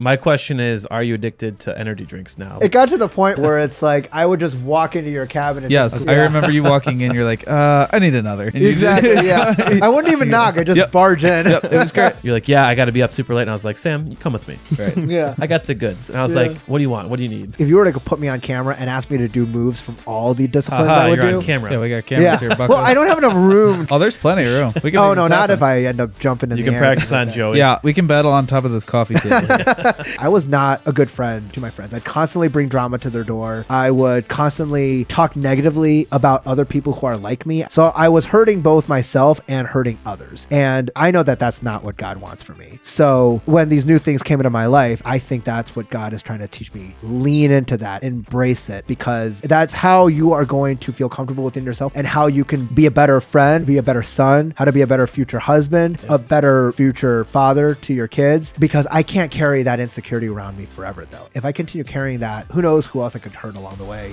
My question is, are you addicted to energy drinks now? It got to the point where it's like I would just walk into your cabin. And Yes, I remember you walking in. You're like, I need another. And Exactly. Yeah. I wouldn't even knock. I just barge in. Yep, it was great. You're like, yeah, I got to be up super late. And I was like, Sam, you come with me. Right. Yeah. I got the goods. And I was like, what do you want? What do you need? If you were to put me on camera and ask me to do moves from all the disciplines Haha, I would you're do. on camera. Yeah, we got cameras here. Well, I don't have enough room. Oh, there's plenty of room. We can Oh make no, this not happen. if I end up jumping in You the can air. practice on Joey. Yeah, we can battle on top of this coffee table. I was not a good friend to my friends. I'd constantly bring drama to their door. I would constantly talk negatively about other people who are like me. So I was hurting both myself and hurting others. And I know that that's not what God wants for me. So when these new things came into my life, I think that's what God is trying to teach me. Lean into that, embrace it, because that's how you are going to feel comfortable within yourself and how you can be a better friend, be a better son, how to be a better future husband, a better future father to your kids, because I can't carry that insecurity around me forever though. If I continue carrying that, who knows who else I could hurt along the way.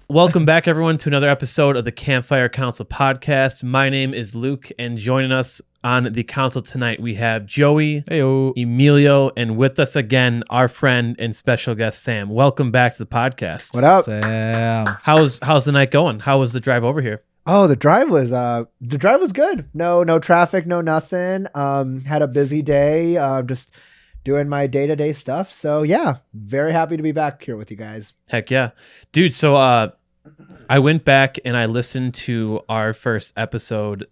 Welcome back, everyone, to another episode of the Campfire Council podcast. My name is Luke, and joining us on the council tonight, we have Joey, Heyo. Emilio, and with us again, our friend and special guest, Sam. Welcome back to the podcast. What up? Sam. How's the night going? How was the drive over here? Oh, the drive was good. No traffic, no nothing. Had a busy day. Just doing my day-to-day stuff. So yeah, very happy to be back here with you guys. Heck yeah. Dude, so I went back and I listened to our first episode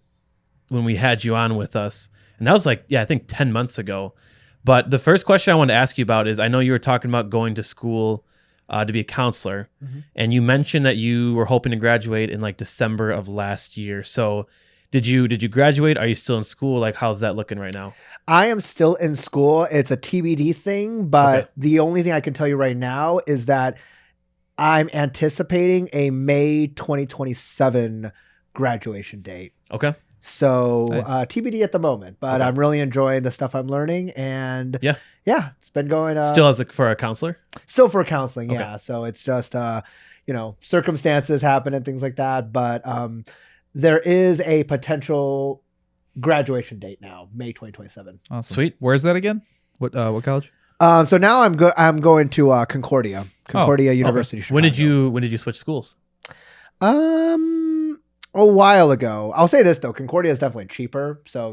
when we had you on with us. And that was like, I think 10 months ago. But the first question I wanted to ask you about is, I know you were talking about going to school to be a counselor. Mm-hmm. And you mentioned that you were hoping to graduate in like December of last year. So did you graduate? Are you still in school? Like, how's that looking right now? I am still in school. It's a TBD thing, but okay. The only thing I can tell you right now is that I'm anticipating a May 2027 graduation date. Okay. So nice. TBD at the moment, but okay. I'm really enjoying the stuff I'm learning, and yeah, it's been going. Still as for a counselor? Still for counseling, okay. Yeah. So it's just circumstances happen and things like that, but there is a potential graduation date now, May 2027. Awesome. Sweet. Where's that again? What college? So now I'm going to Concordia University. Okay. When did you switch schools? A while ago. I'll say this though, Concordia is definitely cheaper. So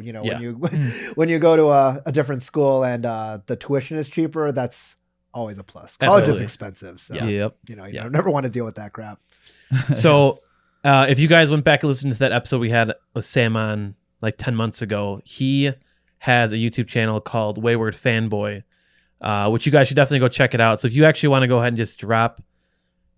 when you go to a different school and the tuition is cheaper, that's always a plus. College Absolutely. Is expensive, so you never want to deal with that crap. So if you guys went back and listened to that episode we had with Sam on like 10 months ago, he has a YouTube channel called WaywardFanboy, which you guys should definitely go check it out. So if you actually want to go ahead and just drop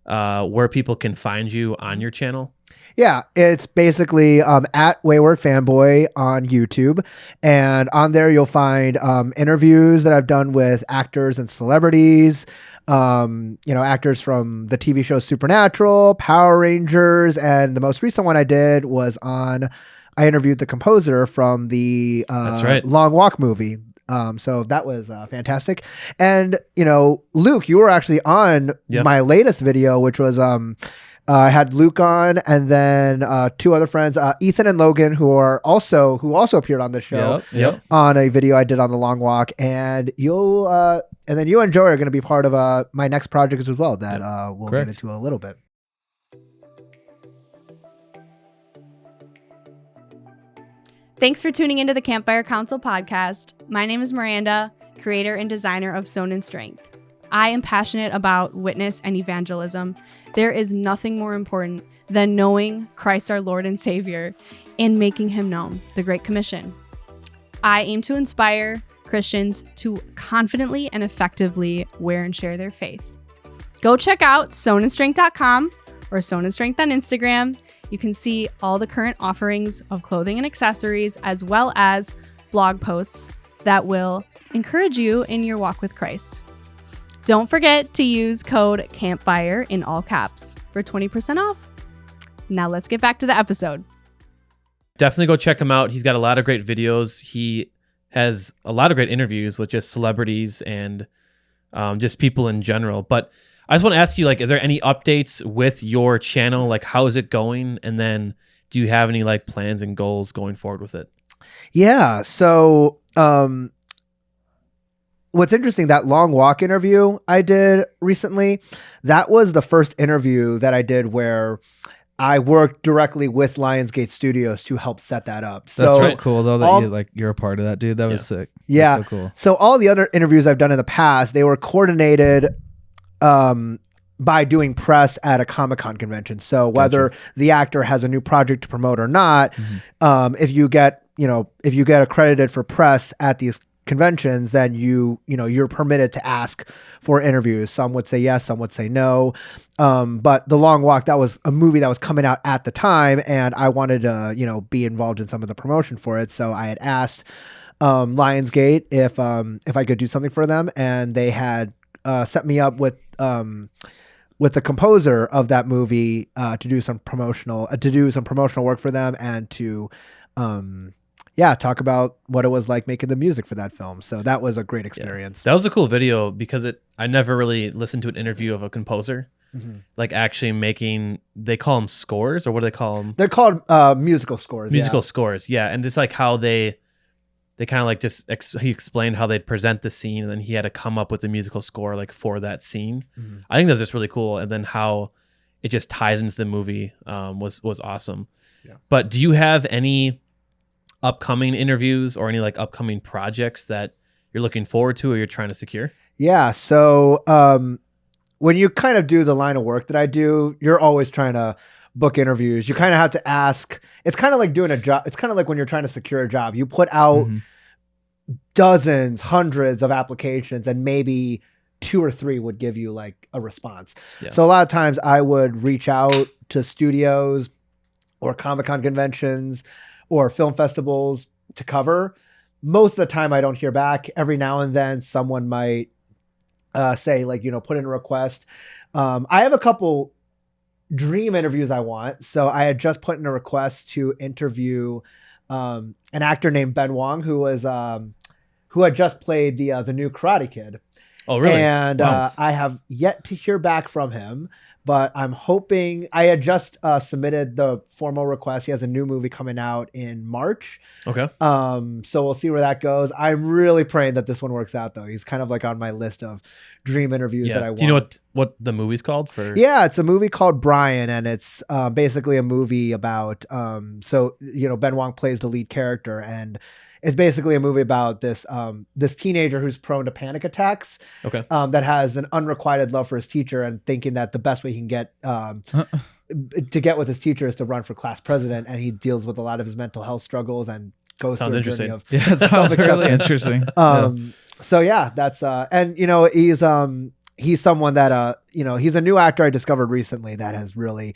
where people can find you on your channel. Yeah, it's basically at WaywardFanboy on YouTube. And on there, you'll find interviews that I've done with actors and celebrities, actors from the TV show Supernatural, Power Rangers. And the most recent one I did was I interviewed the composer from the That's right. Long Walk movie. So that was fantastic. And, Luke, you were actually on my latest video, which was I had Luke on, and then two other friends, Ethan and Logan, who also appeared on the show on a video I did on the Long Walk. And then you and Joey are going to be part of my next project as well that we'll get into a little bit. Thanks for tuning into the Campfire Council podcast. My name is Miranda, creator and designer of Sown in Strength. I am passionate about witness and evangelism. There is nothing more important than knowing Christ our Lord and Savior and making him known, the Great Commission. I aim to inspire Christians to confidently and effectively wear and share their faith. Go check out sownandstrength.com or Sown in Strength on Instagram. You can see all the current offerings of clothing and accessories, as well as blog posts that will encourage you in your walk with Christ. Don't forget to use code CAMPFIRE in all caps for 20% off. Now let's get back to the episode. Definitely go check him out. He's got a lot of great videos. He has a lot of great interviews with just celebrities and just people in general. But I just want to ask you, like, is there any updates with your channel? Like, how is it going? And then do you have any like plans and goals going forward with it? Yeah. So, what's interesting, that long walk interview I did recently, that was the first interview that I did where I worked directly with Lionsgate Studios to help set that up. That's So so cool though that all- you're a part of that, dude. That was sick. Yeah. That's so cool. So all the other interviews I've done in the past, they were coordinated by doing press at a Comic-Con convention. So whether the actor has a new project to promote or not, if you get accredited for press at these conventions, then you're permitted to ask for interviews. Some would say yes, some would say no. But The Long Walk, that was a movie that was coming out at the time, and I wanted to, be involved in some of the promotion for it. So I had asked Lionsgate if I could do something for them, and they had set me up with the composer of that movie to do some promotional work for them, and to talk about what it was like making the music for that film. So that was a great experience. That was a cool video because I never really listened to an interview of a composer, like actually making, they call them scores, or what do they call them? They're called musical scores. Musical scores. Yeah. And just like how they kind of like he explained how they'd present the scene, and then he had to come up with the musical score like for that scene. I think that was just really cool. And then how it just ties into the movie was awesome. Yeah. But do you have any upcoming interviews or any like upcoming projects that you're looking forward to or you're trying to secure? Yeah. So when you kind of do the line of work that I do, you're always trying to book interviews. You kind of have to ask. It's kind of like doing a job. It's kind of like when you're trying to secure a job. You put out dozens, hundreds of applications, and maybe 2 or 3 would give you like a response. Yeah. So a lot of times I would reach out to studios or Comic-Con conventions or film festivals to cover. Most of the time I don't hear back. Every now and then someone might say like, put in a request. I have a couple dream interviews I want. So I had just put in a request to interview an actor named Ben Wang, who had just played the new Karate Kid. Oh, really? And wow. I have yet to hear back from him, but I'm hoping. I had just submitted the formal request. He has a new movie coming out in March. Okay. So we'll see where that goes. I'm really praying that this one works out, though. He's kind of like on my list of dream interviews that I want. Do you know what the movie's called? Yeah, it's a movie called Brian, and it's basically a movie about Ben Wang plays the lead character, and it's basically a movie about this teenager who's prone to panic attacks. Okay. That has an unrequited love for his teacher, and thinking that the best way he can get to get with his teacher is to run for class president, and he deals with a lot of his mental health struggles and goes through a journey of it sounds really interesting. So yeah, that's and he's someone that he's a new actor I discovered recently that has really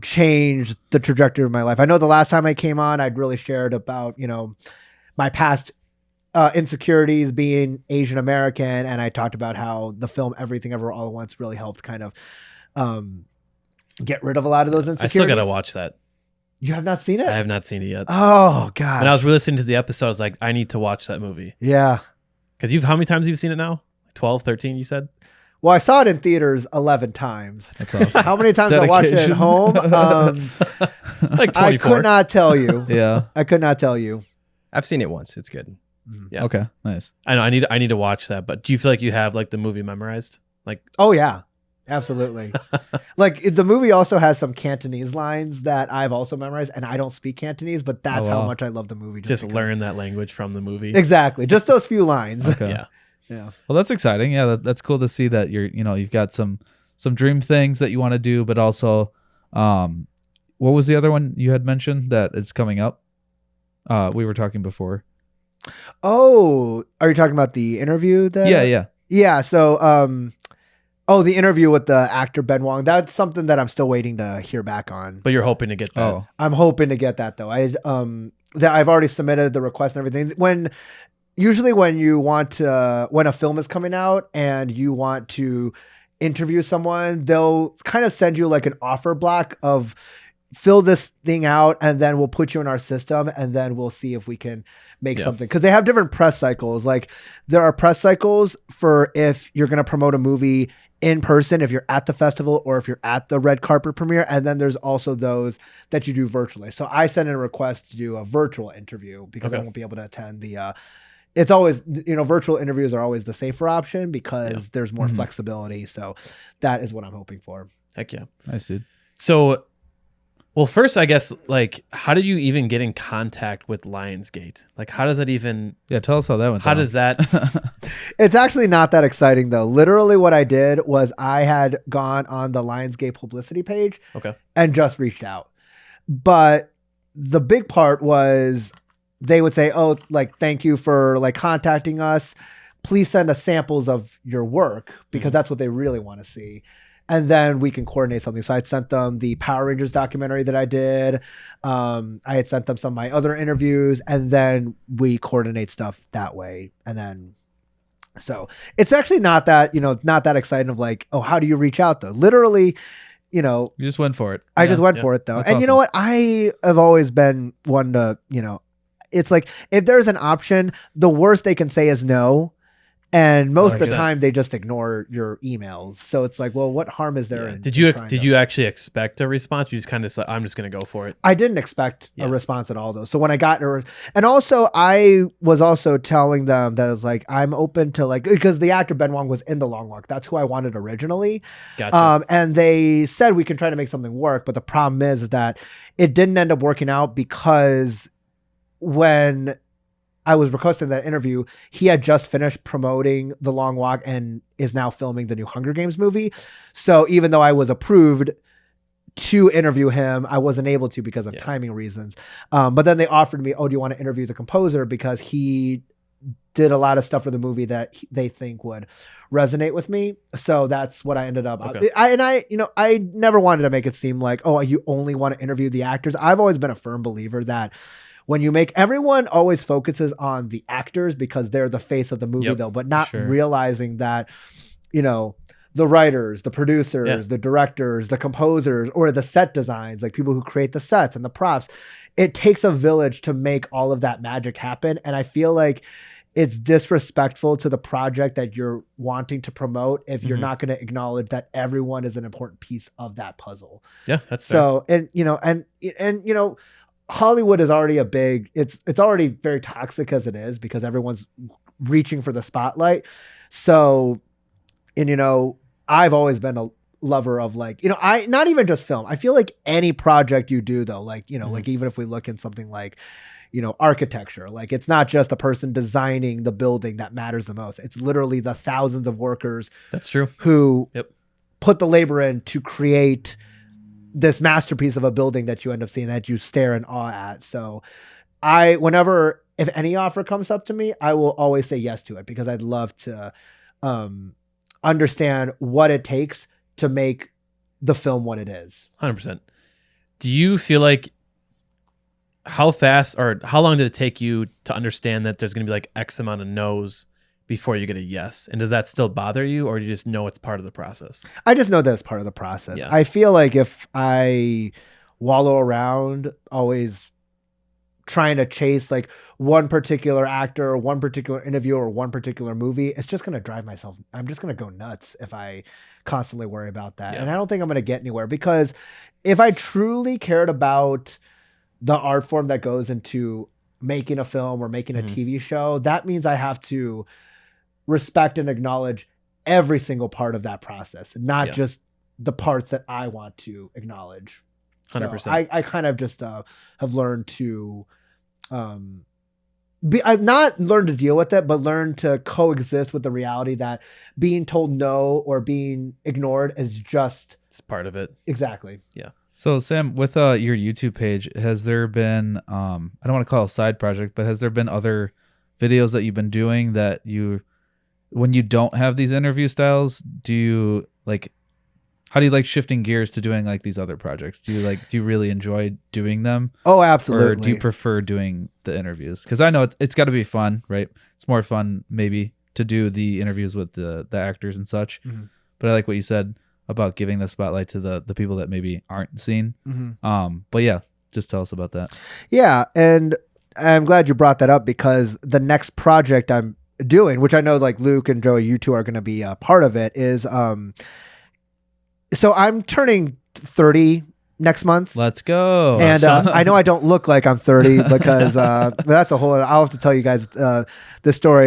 changed the trajectory of my life. I know the last time I came on, I'd really shared about my past insecurities being Asian American, and I talked about how the film Everything Ever All at Once really helped kind of get rid of a lot of those insecurities. I still gotta watch that. You have not seen it? I have not seen it yet. Oh God! When I was listening to the episode, I was like, I need to watch that movie. Yeah. Because how many times have you seen it now? 12, 13, you said? Well, I saw it in theaters 11 times. That's awesome. How many times I watched it at home? Like 24. I could not tell you. Yeah. I could not tell you. I've seen it once. It's good. Yeah. Okay. Nice. I know. I need to watch that. But do you feel like you have like the movie memorized? Like, oh yeah, absolutely. Like the movie also has some Cantonese lines that I've also memorized, and I don't speak Cantonese, but that's how much I love the movie. Just learn that language from the movie. Exactly. Just those few lines. Okay. Yeah. Yeah. Well, that's exciting. Yeah, that's cool to see that you've got some dream things that you want to do, but also, what was the other one you had mentioned that it's coming up? We were talking before. Oh, are you talking about the interview? Yeah. So, the interview with the actor Ben Wang. That's something that I'm still waiting to hear back on. But you're hoping to get that. Oh. I'm hoping to get that though. That I've already submitted the request and everything. Usually when a film is coming out and you want to interview someone, they'll kind of send you like an offer block of fill this thing out and then we'll put you in our system and then we'll see if we can make something. Because they have different press cycles. Like there are press cycles for if you're going to promote a movie in person, if you're at the festival or if you're at the red carpet premiere. And then there's also those that you do virtually. So I sent in a request to do a virtual interview because I won't be able to attend the, it's always, virtual interviews are always the safer option because there's more flexibility. So that is what I'm hoping for. Heck yeah. Nice, dude. So, well, first, I guess, like, how did you even get in contact with Lionsgate? Like, how does that even... Yeah, tell us how that went How down. does that... It's actually not that exciting, though. Literally what I did was I had gone on the Lionsgate publicity page and just reached out. But the big part was they would say, oh, like, thank you for, like, contacting us. Please send us samples of your work because that's what they really want to see. And then we can coordinate something. So I'd sent them the Power Rangers documentary that I did. I had sent them some of my other interviews, and then we coordinate stuff that way. And then, so it's actually not that, not that exciting of like, oh, how do you reach out though? Literally, you just went for it. I just went for it though. That's and awesome. you know what? I have always been one to, it's like, if there's an option, the worst they can say is no. And most of the 100%. time they just ignore your emails. So it's like, well, what harm is there? Yeah. In Did you trying did to- you actually expect a response? You just kind of said, I'm just going to go for it. I didn't expect Yeah. a response at all though. So when I got her, and also I was also telling them that it's like, I'm open to like, because the actor Ben Wang was in the Long Walk. That's who I wanted originally. Gotcha. And they said we can try to make something work. But the problem is that it didn't end up working out because when I was requesting that interview, he had just finished promoting The Long Walk and is now filming the new Hunger Games movie. So even though I was approved to interview him, I wasn't able to because of timing reasons. But then they offered me, oh, do you want to interview the composer? Because he did a lot of stuff for the movie that they think would resonate with me. So that's what I ended up. Okay. I never wanted to make it seem like, oh, you only want to interview the actors. I've always been a firm believer that when you make, everyone always focuses on the actors because they're the face of the movie though, but not realizing that, the writers, the producers, the directors, the composers, or the set designs, like people who create the sets and the props, it takes a village to make all of that magic happen. And I feel like it's disrespectful to the project that you're wanting to promote if you're not going to acknowledge that everyone is an important piece of that puzzle. Yeah, that's fair. So, and Hollywood is already it's already very toxic as it is because everyone's reaching for the spotlight. So, and I've always been a lover of like, I not even just film. I feel like any project you do though, like, like even if we look in something like, architecture, like it's not just the person designing the building that matters the most. It's literally the thousands of workers That's true. who put the labor in to create this masterpiece of a building that you end up seeing that you stare in awe at. So if any offer comes up to me, I will always say yes to it because I'd love to understand what it takes to make the film what it is. 100%. Do you feel like how fast or how long did it take you to understand that there's going to be like X amount of no's before you get a yes? And does that still bother you or do you just know it's part of the process? I just know that it's part of the process. Yeah. I feel like if I wallow around always trying to chase like one particular actor or one particular interview or one particular movie, it's just going to drive myself. I'm just going to go nuts if I constantly worry about that. Yeah. And I don't think I'm going to get anywhere because if I truly cared about the art form that goes into making a film or making a TV show, that means I have to respect and acknowledge every single part of that process, not just the parts that I want to acknowledge. 100%. So I kind of just have learned to I've not learned to deal with it, but learn to coexist with the reality that being told no or being ignored is just It's part of it. exactly. Yeah. So Sam, with your YouTube page, has there been I don't want to call it a side project, but has there been other videos that you've been doing that you, when you don't have these interview styles, do you like, how do you like shifting gears to doing like these other projects? Do you really enjoy doing them? Oh, absolutely. Or do you prefer doing the interviews? Because I know it's got to be fun, right? It's more fun maybe to do the interviews with the actors and such. Mhm. But I like what you said. about giving the spotlight to the people that maybe aren't seen. Mm-hmm. But yeah, just tell us about that. Yeah, and I'm glad you brought that up because the next project I'm doing, which I know like Luke and Joey, you two are going to be a part of it, is so I'm turning 30 next month. Let's go. And I know I don't look like I'm 30 because that's a whole. I'll have to tell you guys this story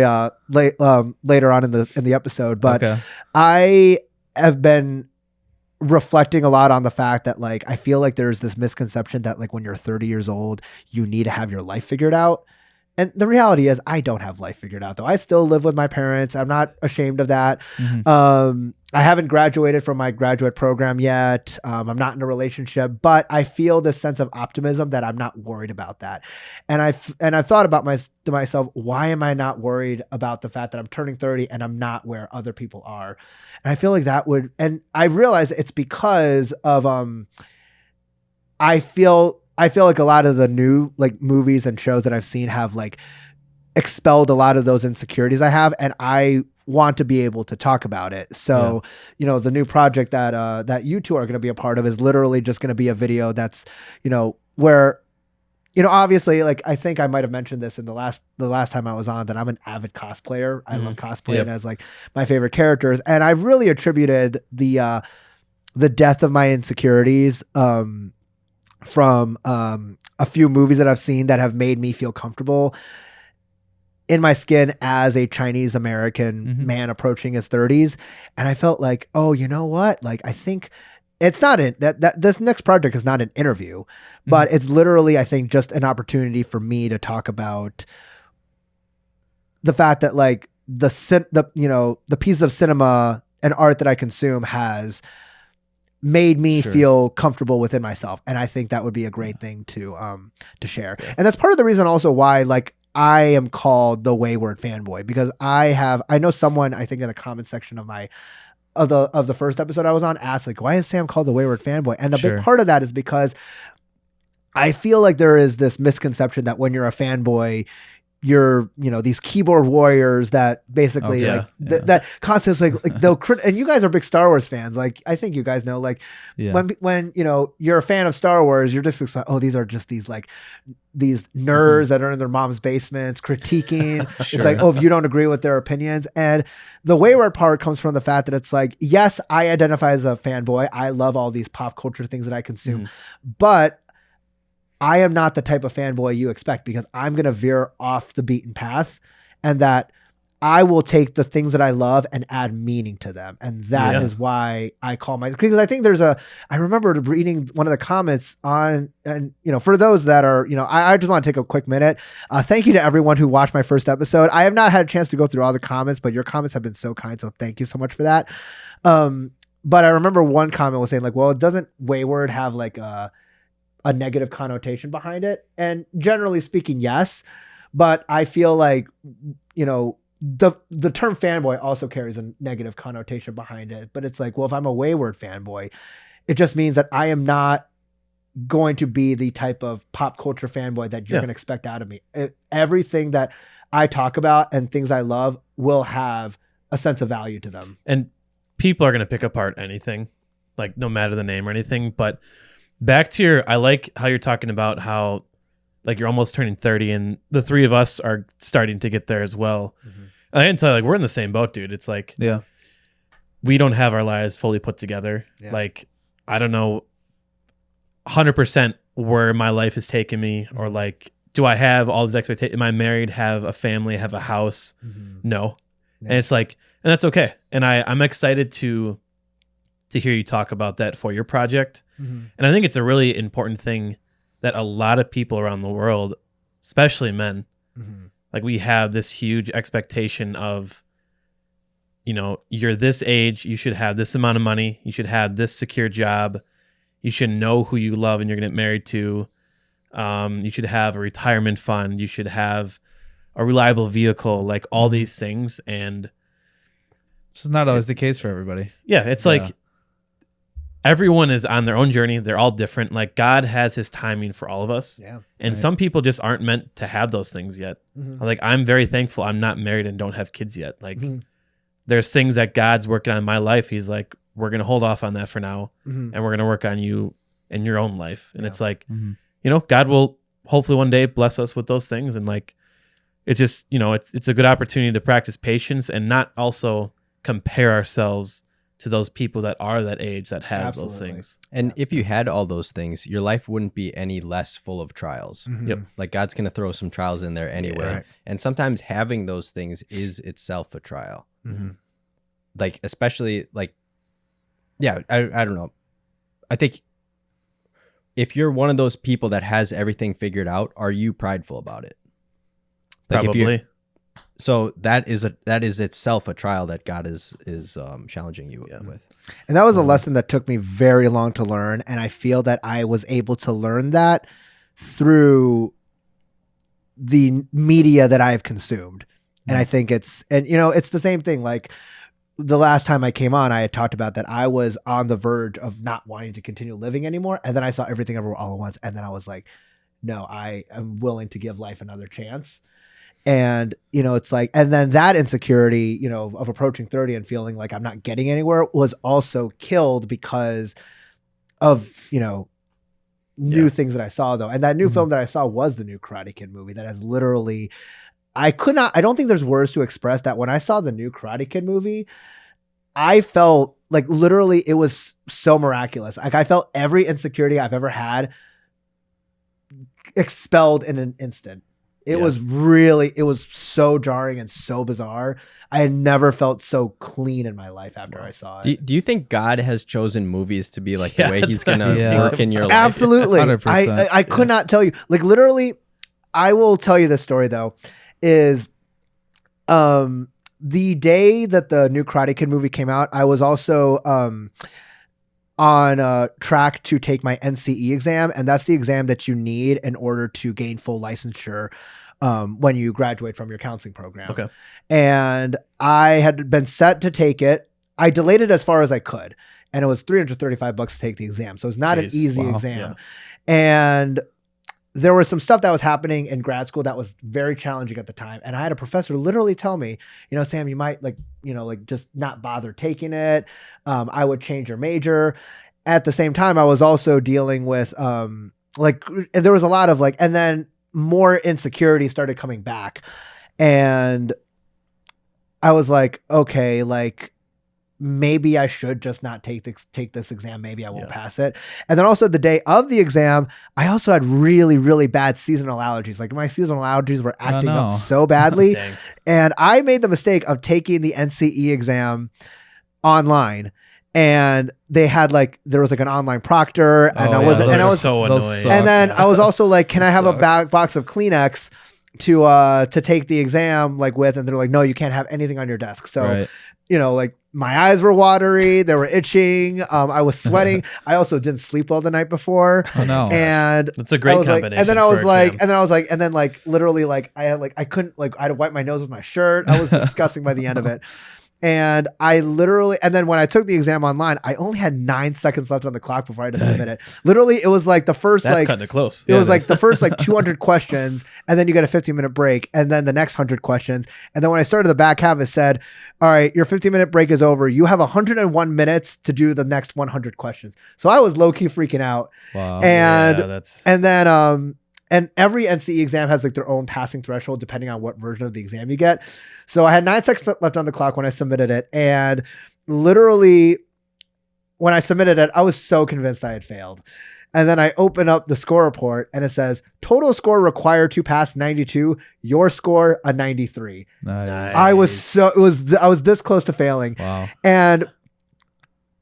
later on in the episode. But Okay. I have been reflecting a lot on the fact that like I feel like there's this misconception that like when you're 30 years old, you need to have your life figured out. And the reality is I don't have life figured out though. I still live with my parents. I'm not ashamed of that. Mhm. I haven't graduated from my graduate program yet. I'm not in a relationship, but I feel this sense of optimism that I'm not worried about that. And I've thought about to myself, why am I not worried about the fact that I'm turning 30 and I'm not where other people are? And I feel like that would, and I realized it's because of, I feel like a lot of the new like movies and shows that I've seen have like expelled a lot of those insecurities I have, and I want to be able to talk about it. So, you know, the new project that you two are going to be a part of is literally just going to be a video that's, you know, where, you know, obviously, like I think I might have mentioned this in the last time I was on that I'm an avid cosplayer. I love cosplaying as like my favorite characters, and I've really attributed the death of my insecurities from a few movies that I've seen that have made me feel comfortable in my skin as a Chinese American man approaching his 30s. And I felt like, oh, you know what? Like, I think it's not that this next project is not an interview, but it's literally, I think, just an opportunity for me to talk about the fact that like the piece of cinema and art that I consume has made me feel comfortable within myself. And I think that would be a great thing to share. Yeah. And that's part of the reason also why like I am called the Wayward Fanboy, because I know someone, I think in the comment section of the first episode I was on asked like, why is Sam called the Wayward Fanboy? And the big part of that is because I feel like there is this misconception that when you're a fanboy, you're, you know, these keyboard warriors that basically that constantly like they'll and you guys are big Star Wars fans. Like, I think you guys know, like when, you know, you're a fan of Star Wars, you're just expect, oh, these are just these like these nerds that are in their mom's basements critiquing. It's like, oh, if you don't agree with their opinions. And the wayward part comes from the fact that it's like, yes, I identify as a fanboy. I love all these pop culture things that I consume, but I am not the type of fanboy you expect, because I'm going to veer off the beaten path, and that I will take the things that I love and add meaning to them. And that is why I call because I think I remember reading one of the comments on, and, you know, for those that are, you know, I just want to take a quick minute. Thank you to everyone who watched my first episode. I have not had a chance to go through all the comments, but your comments have been so kind. So thank you so much for that. But I remember one comment was saying like, well, doesn't Wayward have like a negative connotation behind it? And generally speaking, yes, but I feel like, you know, the term fanboy also carries a negative connotation behind it. But it's like, well, if I'm a Wayward fanboy, it just means that I am not going to be the type of pop culture fanboy that you're going to expect out of me. Everything that I talk about and things I love will have a sense of value to them. And people are going to pick apart anything, like no matter the name or anything. But back to I like how you're talking about how like you're almost turning 30, and the three of us are starting to get there as well. I can tell you, like, we're in the same boat, dude. It's like, we don't have our lives fully put together. Like, I don't know 100% where my life has taken me, or like, do I have all these expectations? Am I married, have a family, have a house? No. And it's like, and that's okay. And I'm excited to hear you talk about that for your project. And I think it's a really important thing that a lot of people around the world, especially men, like we have this huge expectation of, you know, you're this age, you should have this amount of money, you should have this secure job, you should know who you love and you're going to get married to, you should have a retirement fund, you should have a reliable vehicle, like all these things. And this is not always the case for everybody. Yeah, it's like everyone is on their own journey. They're all different. Like, God has his timing for all of us. And some people just aren't meant to have those things yet. Like, I'm very thankful I'm not married and don't have kids yet. Like, there's things that God's working on in my life. He's like, we're going to hold off on that for now. Mhm. And we're going to work on you in your own life. And Yeah. it's like, Mhm. you know, God will hopefully one day bless us with those things. And like, it's just, you know, it's a good opportunity to practice patience and not also compare ourselves to those people that are that age that have those Absolutely. things. And if you had all those things, your life wouldn't be any less full of trials. Mhm. Yep. Like God's going to throw some trials in there anyway. Right. And sometimes having those things is itself a trial. Mhm. Like, especially like, yeah, I don't know. I think if you're one of those people that has everything figured out, are you prideful about it? Like if Probably. so that is itself a trial that God is challenging you with. And that was a lesson that took me very long to learn. And I feel that I was able to learn that through the media that I've consumed. And I think it's the same thing. Like the last time I came on, I had talked about that I was on the verge of not wanting to continue living anymore. And then I saw Everything Everywhere All at Once. And then I was like, no, I am willing to give life another chance. And, it's like, and then that insecurity, of approaching 30 and feeling like I'm not getting anywhere was also killed because of, new things that I saw though. And that new film that I saw was the new Karate Kid movie that has literally, I don't think there's words to express that. When I saw the new Karate Kid movie, I felt like literally it was so miraculous. Like I felt every insecurity I've ever had expelled in an instant. It was so jarring and so bizarre. I had never felt so clean in my life after I saw it. Do you think God has chosen movies to be like the way he's going to Yeah. work in your life? Absolutely. 100%. I could not tell you. Like literally, I will tell you this story though, is the day that the new Karate Kid movie came out, I was also on track to take my NCE exam. And that's the exam that you need in order to gain full licensure when you graduate from your counseling program. Okay. And I had been set to take it. I delayed it as far as I could. And it was $335 to take the exam. So it's not an Jeez. easy Wow. exam. And there was some stuff that was happening in grad school that was very challenging at the time. And I had a professor literally tell me, Sam, you might just not bother taking it. I would change your major. At the same time, I was also dealing with there was a lot of and then more insecurity started coming back. And I was like, okay, maybe I should just not take this exam. Maybe I won't pass it. And then also the day of the exam, I also had really, really bad seasonal allergies. Like my seasonal allergies were acting up so badly. Dang. And I made the mistake of taking the NCE exam online. And they had there was an online proctor and I was so those annoying. suck. and then I was also like, can I have a suck. box of Kleenex to take the exam with? And they're like, no, you can't have anything on your desk. So, Right. my eyes were watery, they were itching. I was sweating. I also didn't sleep well the night before. Oh no. And That's a great I was combination. and then I was for like, exam. and then I was like, and then literally I had I couldn't I had to wipe my nose with my shirt. I was disgusting by the end of it. And I literally, and then when I took the exam online, I only had 9 seconds left on the clock before I had to submit it. Literally, it was the first That's cutting it close. it was the first 200 questions, and then you get a 15-minute break, and then the next 100 questions. And then when I started the back half, it said, all right, your 15-minute break is over. You have 101 minutes to do the next 100 questions. So I was low-key freaking out. Wow. And then and every NCE exam has their own passing threshold depending on what version of the exam you get. So I had 9 seconds left on the clock when I submitted it. And literally when I submitted it, I was so convinced I had failed. And then I open up the score report and it says total score required to pass 92, your score a 93. Nice. I was this close to failing. Wow. And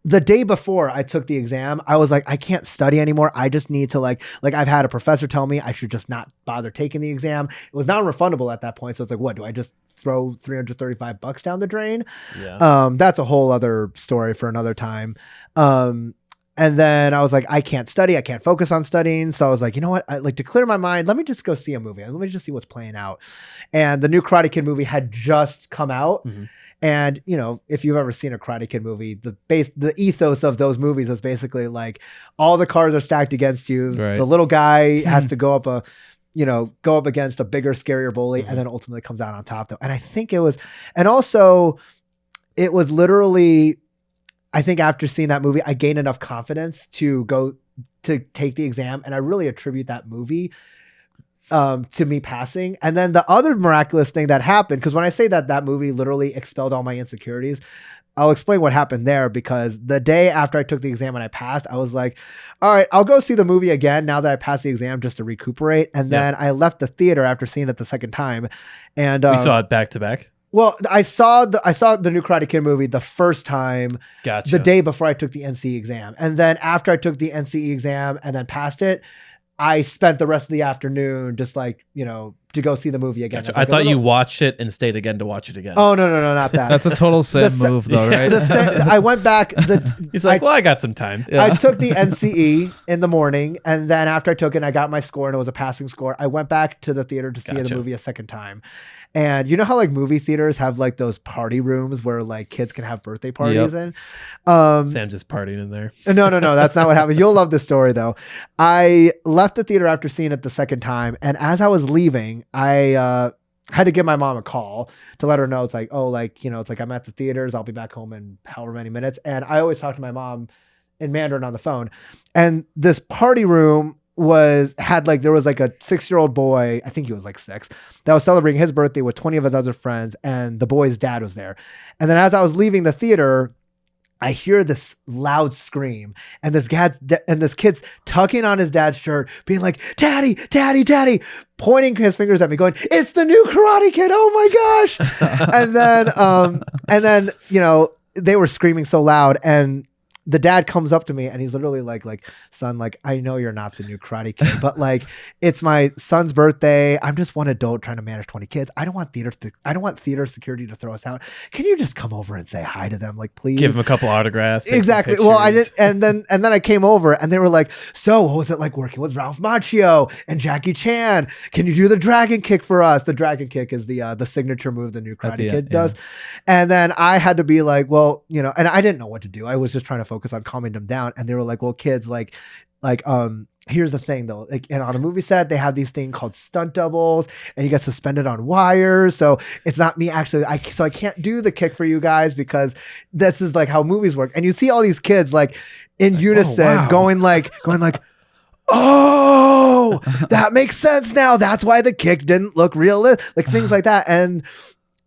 the day before I took the exam, I was like, I can't study anymore. I just need to I've had a professor tell me I should just not bother taking the exam. It was non-refundable at that point. So it's what, do I just throw $335 down the drain? Yeah. That's a whole other story for another time. And then I was like, I can't study. I can't focus on studying. So I was like, you know what? To clear my mind, let me just go see a movie. Let me just see what's playing out. And the new Karate Kid movie had just come out. Mm-hmm. And, if you've ever seen a Karate Kid movie, the ethos of those movies is basically all the cards are stacked against you. Right. The little guy has to go up against a bigger, scarier bully, and then ultimately comes out on top though. And I think it was literally, I think after seeing that movie, I gained enough confidence to go to take the exam. And I really attribute that movie to me passing. And then the other miraculous thing that happened, because when I say that movie literally expelled all my insecurities, I'll explain what happened there, because the day after I took the exam and I passed, I was like, all right, I'll go see the movie again now that I passed the exam just to recuperate. And then I left the theater after seeing it the second time. And we saw it back to back. Well, I saw the new Karate Kid movie the first time, Gotcha. the day before I took the NCE exam. And then after I took the NCE exam and then passed it, I spent the rest of the afternoon just like, to go see the movie again. Gotcha. I thought you watched it and stayed again to watch it again. Oh, no, not that. That's a total Sim move, though, right? I went back. He's like, I got some time. Yeah. I took the NCE in the morning, and then after I took it, I got my score, and it was a passing score. I went back to the theater to see the movie a second time. And you know how like movie theaters have like those party rooms where like kids can have birthday parties in? Sam's just partying in there. No, that's not what happened. You'll love this story though. I left the theater after seeing it the second time. And as I was leaving, I had to give my mom a call to let her know it's like, it's like I'm at the theaters. I'll be back home in however many minutes. And I always talk to my mom in Mandarin on the phone. And this party room there was like a 6-year-old boy, I think he was like 6, that was celebrating his birthday with 20 of his other friends, and the boy's dad was there. And then as I was leaving the theater, I hear this loud scream, and this kid's tugging on his dad's shirt, being like, "Daddy, Daddy, Daddy," pointing his fingers at me, going, "It's the new Karate Kid! Oh my gosh!" and then they were screaming so loud, and the dad comes up to me and he's literally like, "Son, like, I know you're not the new Karate Kid, but like, it's my son's birthday. I'm just one adult trying to manage 20 kids. I don't want theater security to throw us out. Can you just come over and say hi to them, like, please? Give them a couple autographs." Exactly. Well, I did, and then I came over and they were like, "So, what was it like working with Ralph Macchio and Jackie Chan? Can you do the dragon kick for us?" The dragon kick is the signature move the new Karate Kid does. And then I had to be like, well, and I didn't know what to do. I was just trying to focus on calming them down. And they were like, "Well, kids, like, here's the thing though, like, and on a movie set, they have these things called stunt doubles, and you get suspended on wires. So it's not me actually. I can't do the kick for you guys because this is like how movies work." And you see all these kids like in unison going like, "Oh, that makes sense now. That's why the kick didn't look realistic," like things like that. And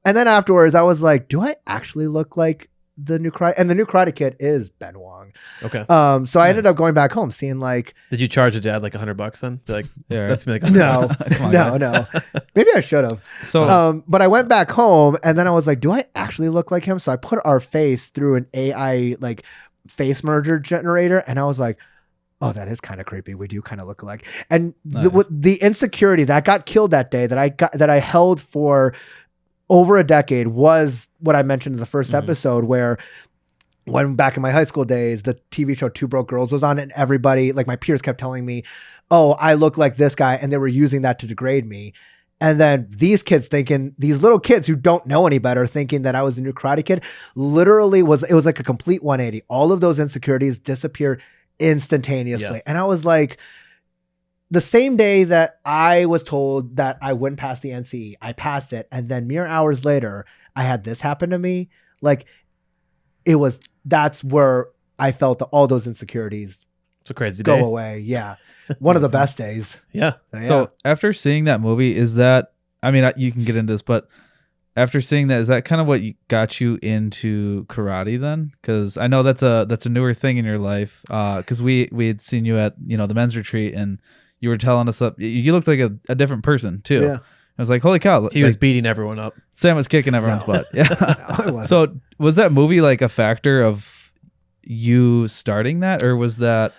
then afterwards, I was like, "Do I actually look like the new Karate?" And the new Karate Kid is Ben Wang. Okay. So I ended up going back home, seeing like. Did you charge a dad like $100 then? Be like, Yeah, that's me like $100. No. Maybe I should have. So, but I went back home, and then I was like, "Do I actually look like him?" So I put our face through an AI like face merger generator, and I was like, "Oh, that is kind of creepy. We do kind of look alike." And the insecurity that got killed that day that I held for over a decade was what I mentioned in the first episode, where when back in my high school days, the TV show Two Broke Girls was on, and everybody, like my peers, kept telling me, "Oh, I look like this guy," and they were using that to degrade me. And then these little kids who don't know any better, thinking that I was the new Karate Kid, literally it was like a complete 180. All of those insecurities disappeared instantaneously. Yeah. And I was like, the same day that I was told that I wouldn't pass the NCE, I passed it. And then mere hours later, I had this happen to me. Like, that's where I felt that all those insecurities It's a crazy go day. away. Yeah. One of the best days. Yeah. So after seeing that movie, is that, I mean, you can get into this, but after seeing that, is that kind of what got you into karate then? Because I know that's a newer thing in your life. Because we had seen you at the men's retreat, and you were telling us that you looked like a different person too. Yeah. I was like, holy cow! He was beating everyone up. Sam was kicking everyone's butt. Yeah. No, I wasn't. So was that movie like a factor of you starting that, or was that?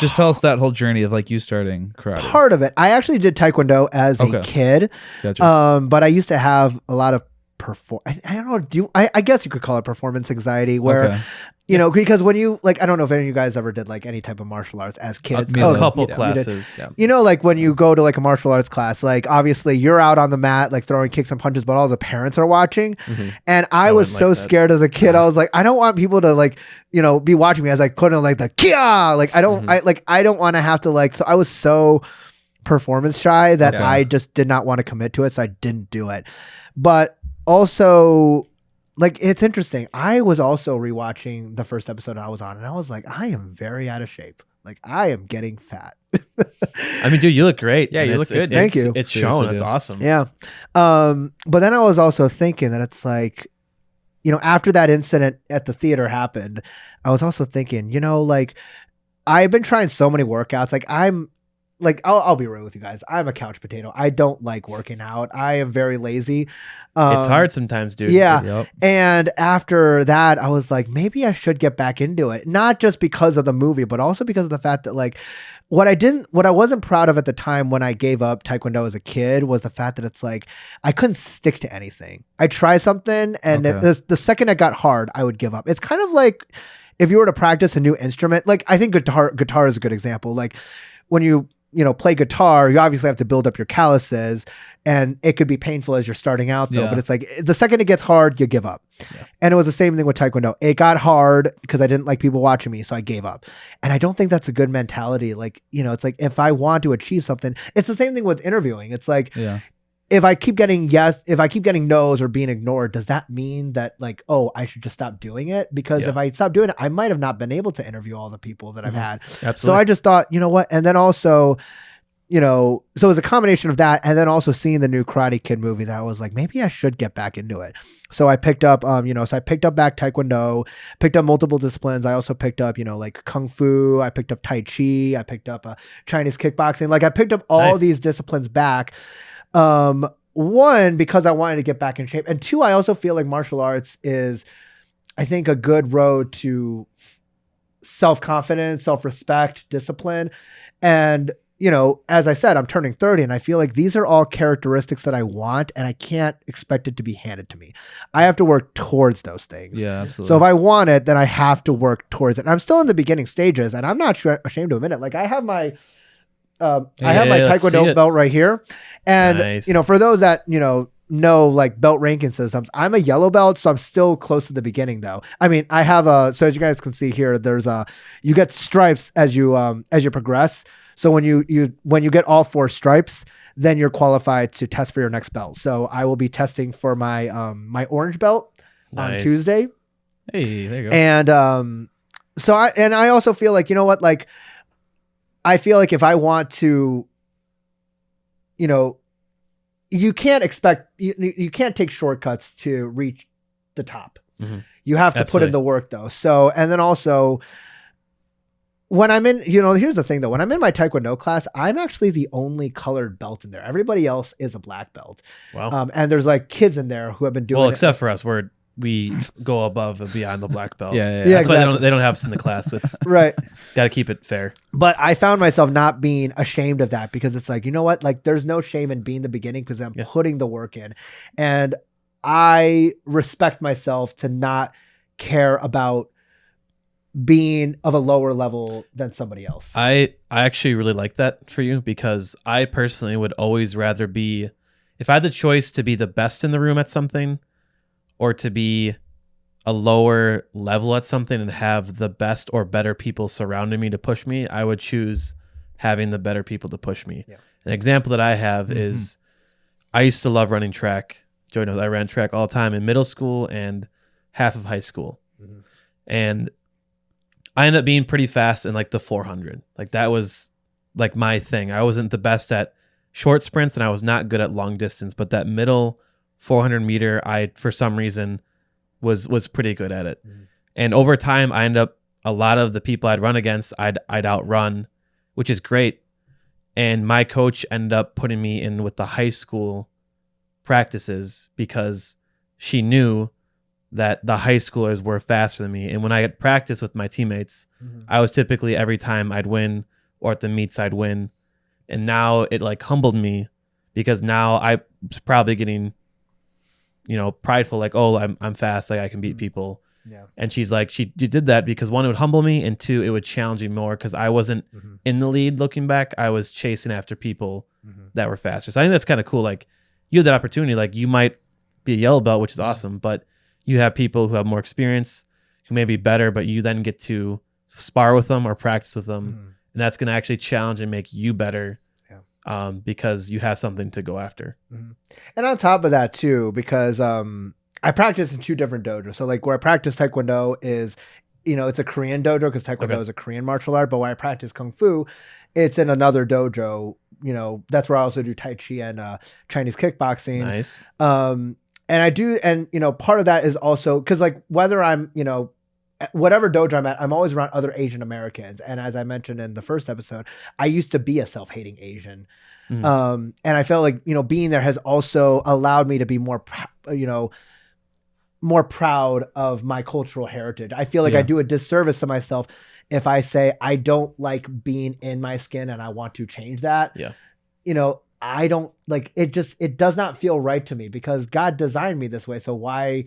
Just tell us that whole journey of like you starting karate. Part of it. I actually did Taekwondo as a kid. Gotcha. But I used to have a lot of I don't know. I guess you could call it performance anxiety, where because when you I don't know if any of you guys ever did like any type of martial arts as kids. A couple classes. Yeah. Like when you go to like a martial arts class, like obviously you're out on the mat like throwing kicks and punches, but all the parents are watching. Mm-hmm. And I was so scared as a kid. I was like, I don't want people to be watching me as I couldn't like the kia. Like I don't I don't want to have to so I was so performance shy that I just did not want to commit to it, so I didn't do it. But also, like, it's interesting. I was also rewatching the first episode I was on, and I was like, I am very out of shape. Like, I am getting fat. I mean, dude, you look great. Yeah, and you look good. Thank you. It's Seriously, shown. It's dude. awesome. Yeah. But then I was also thinking that it's like, you know, after that incident at the theater happened, I was also thinking, you know, like, I've been trying so many workouts. Like, I'll be real with you guys. I'm a couch potato. I don't like working out. I am very lazy. It's hard sometimes, dude. Yeah. Yep. And after that, I was like, maybe I should get back into it. Not just because of the movie, but also because of the fact that, like, what I wasn't proud of at the time when I gave up Taekwondo as a kid was the fact that it's like, I couldn't stick to anything. I try something, and Okay. the second it got hard, I would give up. It's kind of like if you were to practice a new instrument. Like, I think guitar is a good example. Like, when you play guitar, you obviously have to build up your calluses, and it could be painful as you're starting out though. Yeah. But it's like the second it gets hard, you give up. Yeah. And it was the same thing with Taekwondo. It got hard because I didn't like people watching me, so I gave up. And I don't think that's a good mentality. Like, you know, it's like, if I want to achieve something, it's the same thing with interviewing. It's like, Yeah. if I keep getting no's or being ignored, does that mean that, like, oh, I should just stop doing it? Because Yeah. if I stop doing it, I might have not been able to interview all the people that I've had. Absolutely. So I just thought, you know what? And then also, you know, so it was a combination of that, and then also seeing the new Karate Kid movie, that I was like, maybe I should get back into it. So I picked up, I picked up back Taekwondo, picked up multiple disciplines. I also picked up, you know, like Kung Fu. I picked up Tai Chi. I picked up Chinese kickboxing. Like, I picked up all Nice. these disciplines back. One, because I wanted to get back in shape, and two, I also feel like martial arts is, I think, a good road to self-confidence, self-respect, discipline. And, you know, as I said, I'm turning 30, and I feel like these are all characteristics that I want, and I can't expect it to be handed to me. I have to work towards those things. Yeah, absolutely. So if I want it, then I have to work towards it. And I'm still in the beginning stages, and I'm not ashamed to admit it. Like, I have my let's see Taekwondo it. belt right here. And, Nice. you know, for those that, you know like belt ranking systems, I'm a yellow belt, so I'm still close to the beginning though. I mean, I have so as you guys can see here, there's you get stripes as you progress. So when you get all 4 stripes, then you're qualified to test for your next belt. So I will be testing for my my orange belt on Nice. Tuesday. Hey, there you go. And so I also feel like, you know what, like, I feel like if I want to, you know, you can't expect, you can't take shortcuts to reach the top. Mhm. You have to put in Absolutely. the work though. So, and then also when I'm in, you know, here's the thing though, when I'm in my Taekwondo class, I'm actually the only colored belt in there. Everybody else is a black belt. Wow. And there's like kids in there who have been doing Well, it. except for us, we go above and beyond the black belt. Yeah, Yeah, That's why exactly. they don't have us in the class. So it's Right. got to keep it fair. But I found myself not being ashamed of that, because it's like, you know what? Like, there's no shame in being the beginning, because I'm Yeah. putting the work in. And I respect myself to not care about being of a lower level than somebody else. I actually really like that for you, because I personally would always rather be, if I had the choice to be the best in the room at something or to be a lower level at something and have the best or better people surrounding me to push me, I would choose having the better people to push me. Yeah. An example that I have is I used to love running track. Joey knows I ran track all the time in middle school and half of high school. Mhm. And I ended up being pretty fast in like the 400. Like, that was like my thing. I wasn't the best at short sprints and I was not good at long distance, but that middle 400 meter, I, for some reason, was pretty good at it. Mhm. And over time, I ended up, a lot of the people I'd run against, I'd outrun, which is great. And my coach ended up putting me in with the high school practices because she knew that the high schoolers were faster than me. And when I had practice with my teammates, Mhm. I was typically, every time I'd win, or at the meets I'd win. And now it like humbled me, because now I was probably getting, you know, prideful, like, oh, I'm fast, like I can beat people. Yeah. And she's like, you did that because, one, it would humble me, and two, it would challenge me more, because I wasn't Mhm. in the lead looking back. I was chasing after people Mhm. that were faster. So I think that's kind of cool. Like, you have that opportunity. Like, you might be a yellow belt, which is awesome, but you have people who have more experience, who may be better, but you then get to spar with them or practice with them. Mhm. And that's going to actually challenge and make you better, Yeah. because you have something to go after. And on top of that too, because I practice in 2 different dojos. So like where I practice Taekwondo is, it's a Korean dojo because Taekwondo is a Korean martial art. But when I practice Kung Fu, it's in another dojo. That's where I also do Tai Chi and Chinese kickboxing. Nice. And I do, and part of that is also because like whether I'm, whatever dojo I'm at, I'm always around other Asian Americans. And as I mentioned in the first episode, I used to be a self-hating Asian. And I felt like, being there has also allowed me to be more, more proud of my cultural heritage. I feel like I do a disservice to myself if I say I don't like being in my skin and I want to change that. Yeah. I don't like it. It does not feel right to me because God designed me this way. So why,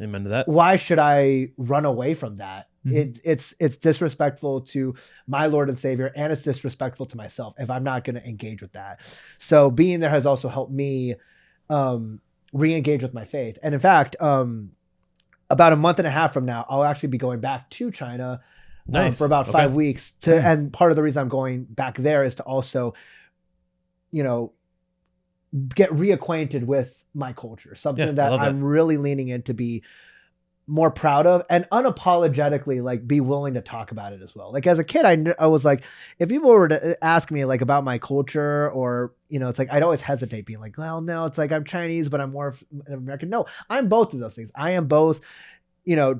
Amen to that. why should I run away from that? It's disrespectful to my Lord and Savior, and it's disrespectful to myself if I'm not going to engage with that. So being there has also helped me re-engage with my faith. And in fact, about a month and a half from now, I'll actually be going back to China Nice. for about 5 weeks. And part of the reason I'm going back there is to also, get reacquainted with my culture, something that I'm really leaning in to be more proud of and unapologetically like be willing to talk about it as well. Like as a kid, I was like, if people were to ask me like about my culture or, it's like, I'd always hesitate being like, well, no, it's like I'm Chinese, but I'm more American. No, I'm both of those things. I am both,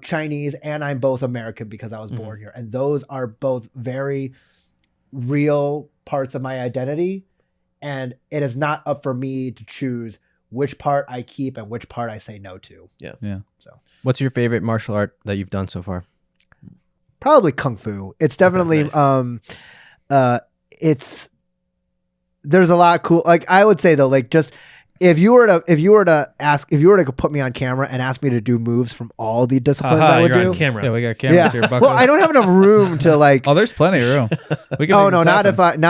Chinese and I'm both American because I was born here. And those are both very real parts of my identity. And it is not up for me to choose which part I keep and which part I say no to. Yeah. So What's your favorite martial art that you've done so far? probably Kung Fu. It's definitely, there's a lot cool. Like I would say though, like just if you were to put me on camera and ask me to do moves from all the disciplines I would you're do. on camera. Yeah, we got cameras here. Well, I don't have enough room to like. Oh, there's plenty of room. We can Oh make no, this not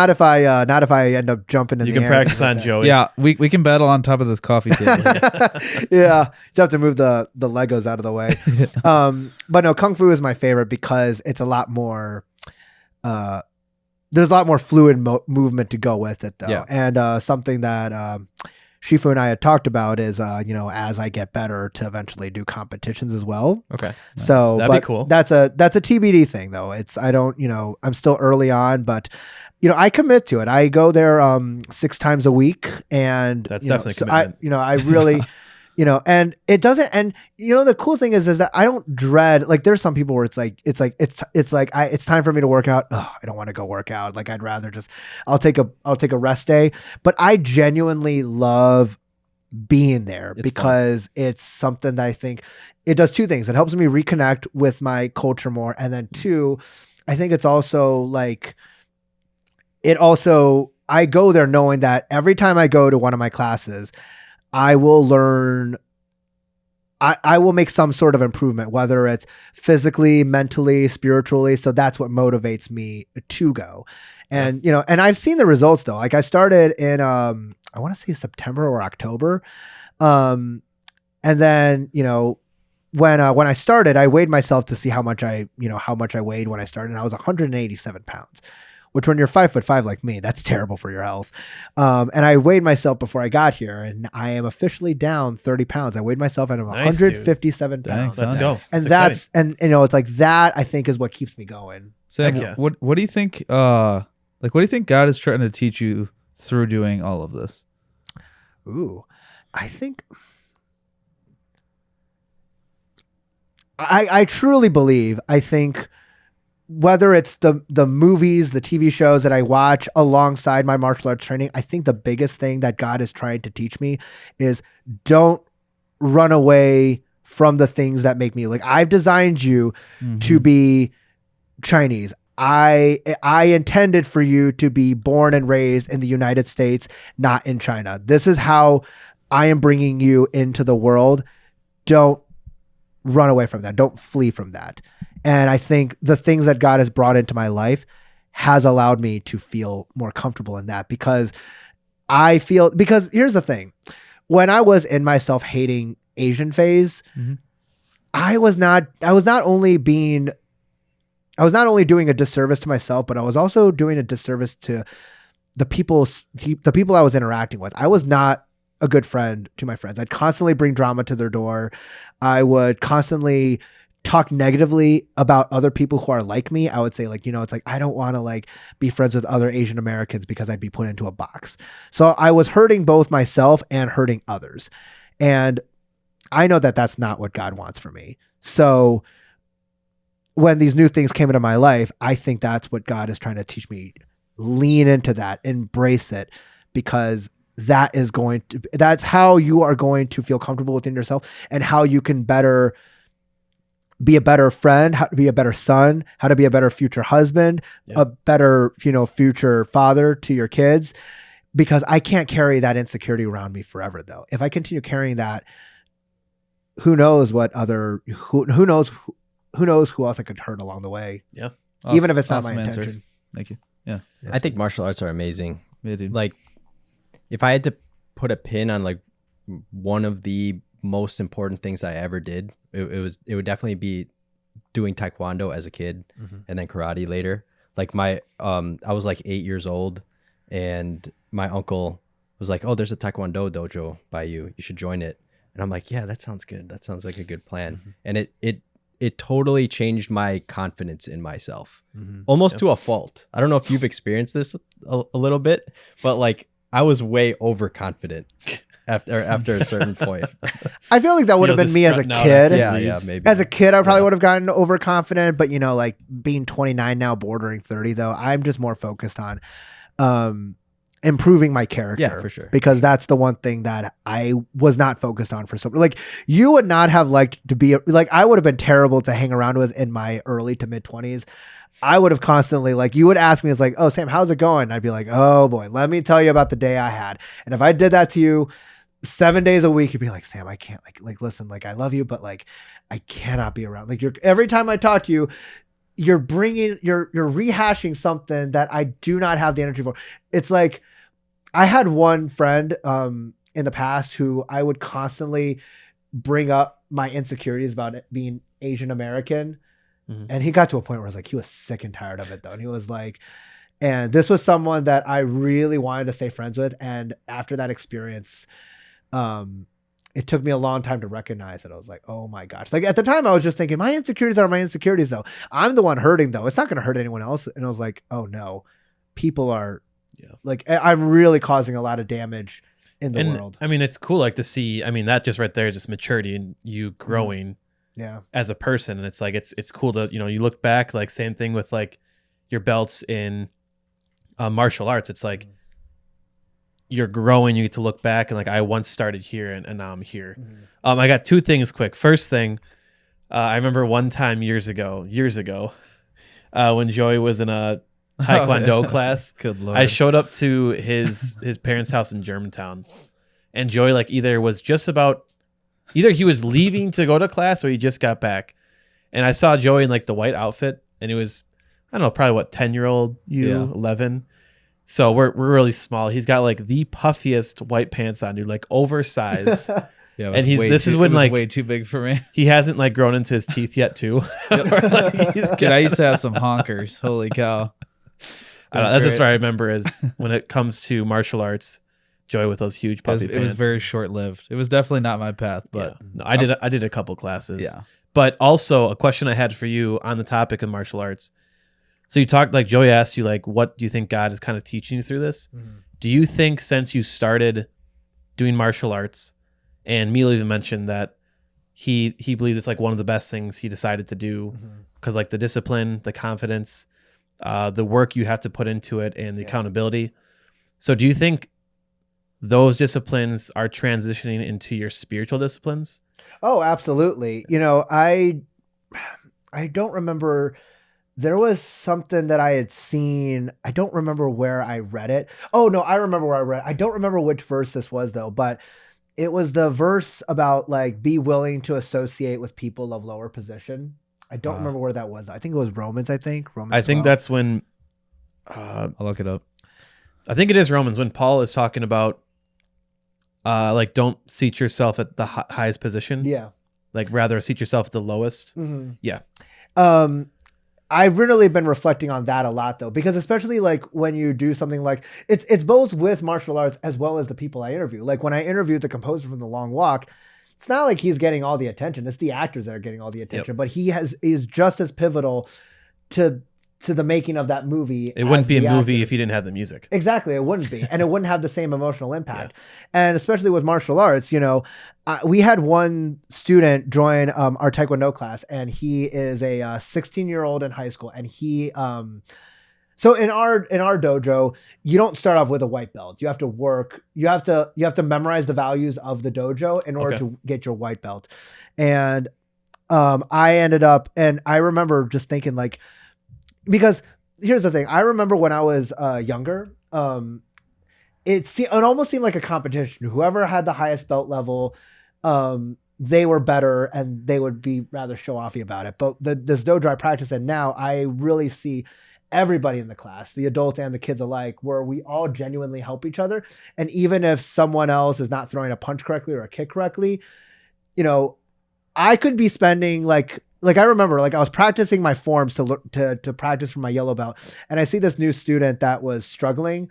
happen. if I end up jumping in You the can air. practice on Joey. Yeah, we can battle on top of this coffee table. Yeah, you have to move the Legos out of the way. But no, Kung Fu is my favorite because it's a lot more. There's a lot more fluid movement to go with it though, Yeah. and something that Shifu and I had talked about is as I get better to eventually do competitions as well. Okay. So That'd be but cool. That's a TBD thing though. I'm still early on, but I commit to it. I go there 6 times a week, and That's definitely so commitment. I really and it doesn't, and the cool thing is that I don't dread, like there's some people where it's time for me to work out. Oh, I don't want to go work out. Like I'd rather I'll take a rest day, but I genuinely love being there because it's something that I think it does 2 things. It helps me reconnect with my culture more. And then 2, I think it's also like, I go there knowing that every time I go to one of my classes, I will learn, I will make some sort of improvement, whether it's physically, mentally, spiritually. So that's what motivates me to go. And, and I've seen the results though. Like I started in, I want to say September or October. And then, when I started, I weighed myself to see how much I weighed when I started. And I was 187 pounds. Which when you're 5'5" like me, that's terrible for your health. And I weighed myself before I got here, and I am officially down 30 pounds. I weighed myself at 157 pounds. Let's go. And It's and it's like that I think is what keeps me going. Sam, Heck yeah. what do you think? What do you think God is trying to teach you through doing all of this? Ooh, I think I truly believe. I think. Whether it's the movies, the TV shows that I watch alongside my martial arts training, I think the biggest thing that God is trying to teach me is don't run away from the things that make me. Like I've designed you to be Chinese. I intended for you to be born and raised in the United States, not in China. This is how I am bringing you into the world. Don't run away from that. Don't flee from that. And I think the things that God has brought into my life has allowed me to feel more comfortable in that because here's the thing. When I was in my self-hating Asian phase, I was not only doing a disservice to myself, but I was also doing a disservice to the people I was interacting with. I was not a good friend to my friends. I'd constantly bring drama to their door. I would constantly talk negatively about other people who are like me. I would say like, it's like, I don't want to like be friends with other Asian Americans because I'd be put into a box. So I was hurting both myself and hurting others. And I know that that's not what God wants for me. So when these new things came into my life, I think that's what God is trying to teach me. Lean into that, embrace it, because that's how you are going to feel comfortable within yourself and how you can be a better friend, how to be a better son, how to be a better future husband, a better, future father to your kids, because I can't carry that insecurity around me forever though. If I continue carrying that, who knows who knows who else I could hurt along the way. Yeah. Even if it's not my Awesome answer. intention. Thank you. Yeah. I think martial arts are amazing. Yeah, dude. Like, if I had to put a pin on like one of the most important things I ever did, it would definitely be doing taekwondo as a kid, and then karate later. Like I was like 8 years old, and my uncle was like, "Oh, there's a taekwondo dojo by you. You should join it." And I'm like, "Yeah, that sounds good. That sounds like a good plan." And it totally changed my confidence in myself, almost to a fault. I don't know if you've experienced this a little bit, but like I was way overconfident after a certain point. I feel like that would have been me as a kid. Yeah, maybe. As a kid, I probably would have gotten overconfident, but like being 29 now, bordering 30 though, I'm just more focused on improving my character. Yeah, for sure. Because that's the one thing that I was not focused on for so like you would not have liked to be like I would have been terrible to hang around with in my early to mid 20s. I would have constantly like you would ask me, it's like, "Oh, Sam, how's it going?" I'd be like, "Oh boy, let me tell you about the day I had." And if I did that to you 7 days a week, you'd be like, "Sam, I can't like listen, like I love you, but like I cannot be around." Like every time I talk to you, you're rehashing something that I do not have the energy for. It's like I had one friend in the past who I would constantly bring up my insecurities about it being Asian American. And he got to a point where he was sick and tired of it though. And he was like, and this was someone that I really wanted to stay friends with. And after that experience, it took me a long time to recognize it. I was like, oh my gosh. Like at the time I was just thinking my insecurities are my insecurities though. I'm the one hurting though. It's not going to hurt anyone else. And I was like, oh no, people are like, I'm really causing a lot of damage in the world. I mean, it's cool like to see, I mean, that just right there is just maturity and you growing as a person. And it's like, it's cool to, you look back, like same thing with like your belts in martial arts. It's like, you're growing, you get to look back and like I once started here and now I'm here. I got two things quick. First thing, I remember one time years ago, when Joey was in a Taekwondo class. Good Lord. I showed up to his parents' house in Germantown, and Joey like either he was leaving to go to class or he just got back, and I saw Joey in like the white outfit, and it was I don't know, probably 10-year-old you, 11. So we're really small. He's got like the puffiest white pants on, dude, like oversized. Yeah, and this is when like way too big for me. He hasn't like grown into his teeth yet too. Dude, I used to have some honkers. Holy cow! That's just what I remember is when it comes to martial arts, Joey with those huge puffy pants. It was very short lived. It was definitely not my path, but no, I did a couple classes. Yeah, but also a question I had for you on the topic of martial arts. So you talked like Joey asked you like, what do you think God is kind of teaching you through this? Do you think since you started doing martial arts, and Milo even mentioned that he believes it's like one of the best things he decided to do because like the discipline, the confidence, the work you have to put into it, and the accountability. So do you think those disciplines are transitioning into your spiritual disciplines? Oh, absolutely. I don't remember. There was something that I had seen. I don't remember where I read it. Oh, no, I remember where I read it. I don't remember which verse this was, though, but it was the verse about, like, be willing to associate with people of lower position. I don't remember where that was. I think it was Romans, Romans 12. That's when... I'll look it up. I think it is Romans, when Paul is talking about, like, don't seat yourself at the highest position. Yeah. Like, rather seat yourself at the lowest. Mm-hmm. Yeah. I've really been reflecting on that a lot though, because especially like when you do something like it's both with martial arts as well as the people I interview. Like when I interviewed the composer from The Long Walk, it's not like he's getting all the attention. It's the actors that are getting all the attention, but he is just as pivotal to the making of that movie. It wouldn't be a movie actors. if you didn't have the music. Exactly, it wouldn't be, and it wouldn't have the same emotional impact. And especially with martial arts, you know, we had one student join our Taekwondo class, and he is a 16-year-old in high school, and he so in our dojo, you don't start off with a white belt. You have to work. You have to memorize the values of the dojo in order to get your white belt. And I ended up, and I remember just thinking like, because here's the thing. I remember when I was younger, it almost seemed like a competition. Whoever had the highest belt level, they were better, and they would be rather show offy about it. But this dojo I practice in now, I really see everybody in the class, the adults and the kids alike, where we all genuinely help each other. And even if someone else is not throwing a punch correctly or a kick correctly, you know, I could be spending like I remember like I was practicing my forms to practice for my yellow belt, and I see this new student that was struggling,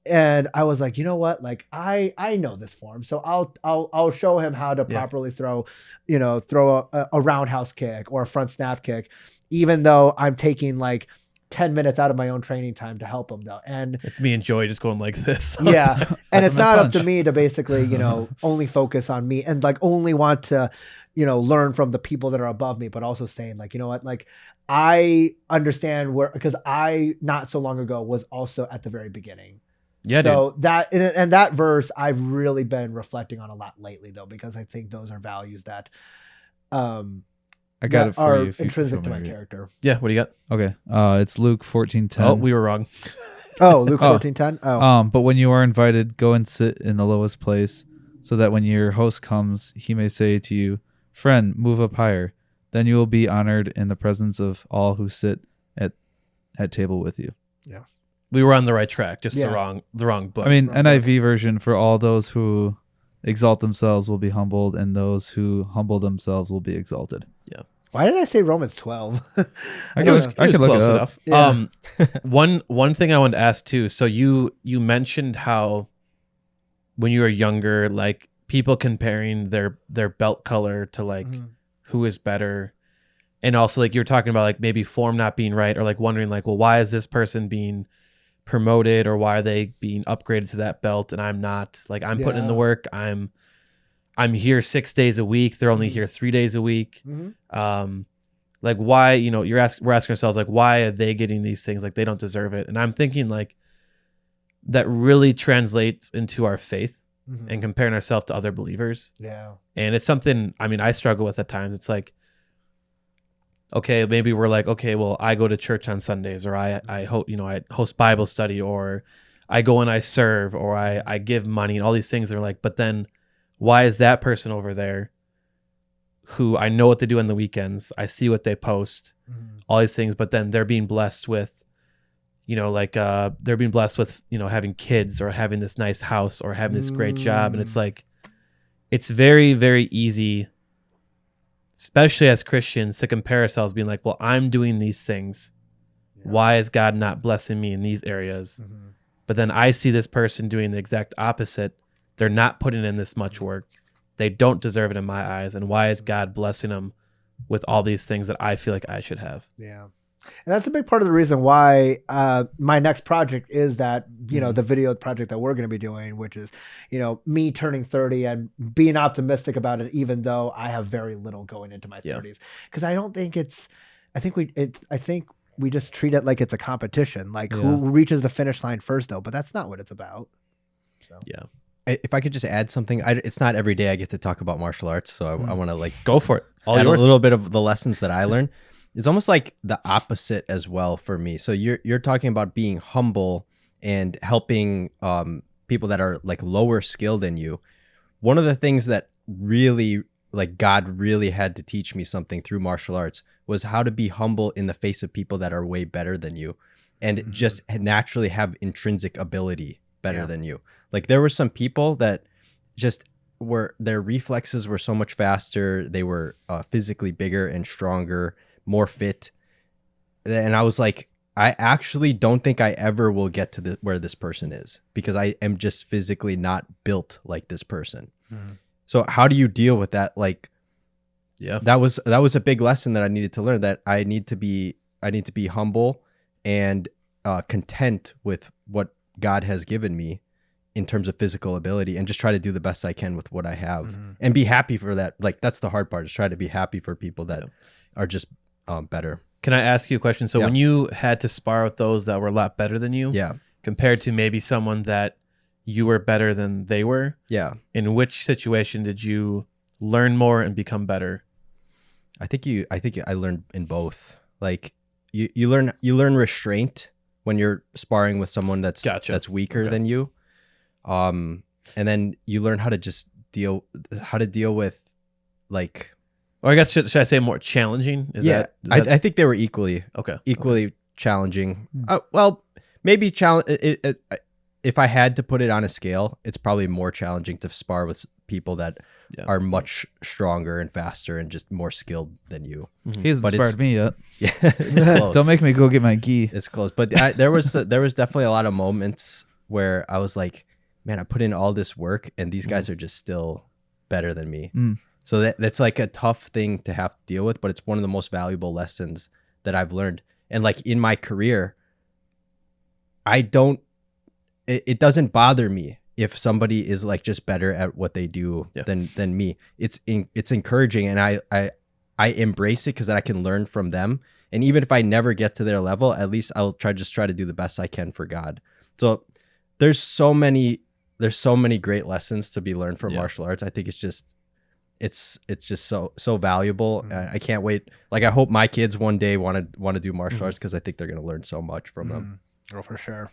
and I was like, you know what, like I know this form, so I'll show him how to properly throw a roundhouse kick or a front snap kick, even though I'm taking like 10 minutes out of my own training time to help him though. And it's me and Joy just going like this. Yeah. And it's not up to me to basically, you know, only focus on me and like only want to, you know, learn from the people that are above me, but also saying like, you know what, like I understand because I not so long ago was also at the very beginning. Yeah. So that verse I've really been reflecting on a lot lately though, because I think those are values that, I got it for you. Intrinsic to my character. Yeah. What do you got? Okay. It's Luke 14:10. Oh, we were wrong. Oh, Luke 14:10. Oh. But when you are invited, go and sit in the lowest place, so that when your host comes, he may say to you, "Friend, move up higher." Then you will be honored in the presence of all who sit at table with you. Yeah. We were on the right track, just the wrong book. I mean, NIV version, for all those who exalt themselves will be humbled, and those who humble themselves will be exalted. Yeah. Why did I say Romans 12? I could look close it up. enough. Yeah. One thing I wanted to ask too. So you mentioned how when you were younger, like people comparing their belt color to like who is better, and also like you were talking about like maybe form not being right, or like wondering like, well, why is this person being promoted, or why are they being upgraded to that belt and I'm not? Like I'm putting in the work. I'm here 6 days a week. They're only here 3 days a week. Like why, you know, we're asking ourselves like, why are they getting these things? Like they don't deserve it. And I'm thinking like that really translates into our faith and comparing ourselves to other believers. Yeah. And it's something, I mean, I struggle with at times. It's like, okay, maybe we're like, okay, well, I go to church on Sundays, or I host Bible study, or I go and I serve, or I give money, and all these things. They're like, but then why is that person over there who I know what they do on the weekends, I see what they post, all these things, but then they're being blessed with, you know, like they're being blessed with, you know, having kids, or having this nice house, or having this great job. And it's like, it's very, very easy, especially as Christians, to compare ourselves, being like, well, I'm doing these things. Why is God not blessing me in these areas? But then I see this person doing the exact opposite. They're not putting in this much work. They don't deserve it in my eyes. And why is God blessing them with all these things that I feel like I should have? Yeah. And that's a big part of the reason why my next project is that, you know, the video project that we're going to be doing, which is, you know, me turning 30 and being optimistic about it, even though I have very little going into my 30s. Because I don't think I think we just treat it like it's a competition, like who reaches the finish line first, though. But that's not what it's about. So. Yeah. If I could just add something, it's not every day I get to talk about martial arts, so I want to like go for it. Add a little bit of the lessons that I learned. It's almost like the opposite as well for me. So you're talking about being humble and helping people that are like lower skilled than you. One of the things that really like God really had to teach me something through martial arts was how to be humble in the face of people that are way better than you, and just naturally have intrinsic ability better than you. Like there were some people that just their reflexes were so much faster. They were physically bigger and stronger, more fit. and I was like, I actually don't think I ever will get to where this person is, because I am just physically not built like this person. So how do you deal with that? Like, Yeah. that was a big lesson that I needed to learn, that I need to be humble and content with what God has given me in terms of physical ability, and just try to do the best I can with what I have, and be happy for that. Like, that's the hard part, is try to be happy for people that are just better. Can I ask you a question? So Yeah. when you had to spar with those that were a lot better than you, Yeah. compared to maybe someone that you were better than they were, Yeah. in which situation did you learn more and become better? I think I learned in both. Like, you learn restraint when you're sparring with someone that's weaker than you. And then you learn how to just deal with, like, Or I guess should I say more challenging? I think they were equally okay. challenging. Well, maybe if I had to put it on a scale, it's probably more challenging to spar with people that are much stronger and faster and just more skilled than you. He hasn't inspired me yet. Yeah, it's close. Don't make me go get my gi. It's close, but there was definitely a lot of moments where I was like, man, I put in all this work and these guys are just still better than me. So that's like a tough thing to have to deal with, but it's one of the most valuable lessons that I've learned. And like in my career, it doesn't bother me if somebody is like just better at what they do than me. It's encouraging, and I embrace it, because then I can learn from them. And even if I never get to their level, at least I'll try to do the best I can for God. So there's so many great lessons to be learned from martial arts. I think it's just so valuable. I can't wait. Like, I hope my kids one day want to do martial arts, because I think they're going to learn so much from them. Oh, for sure.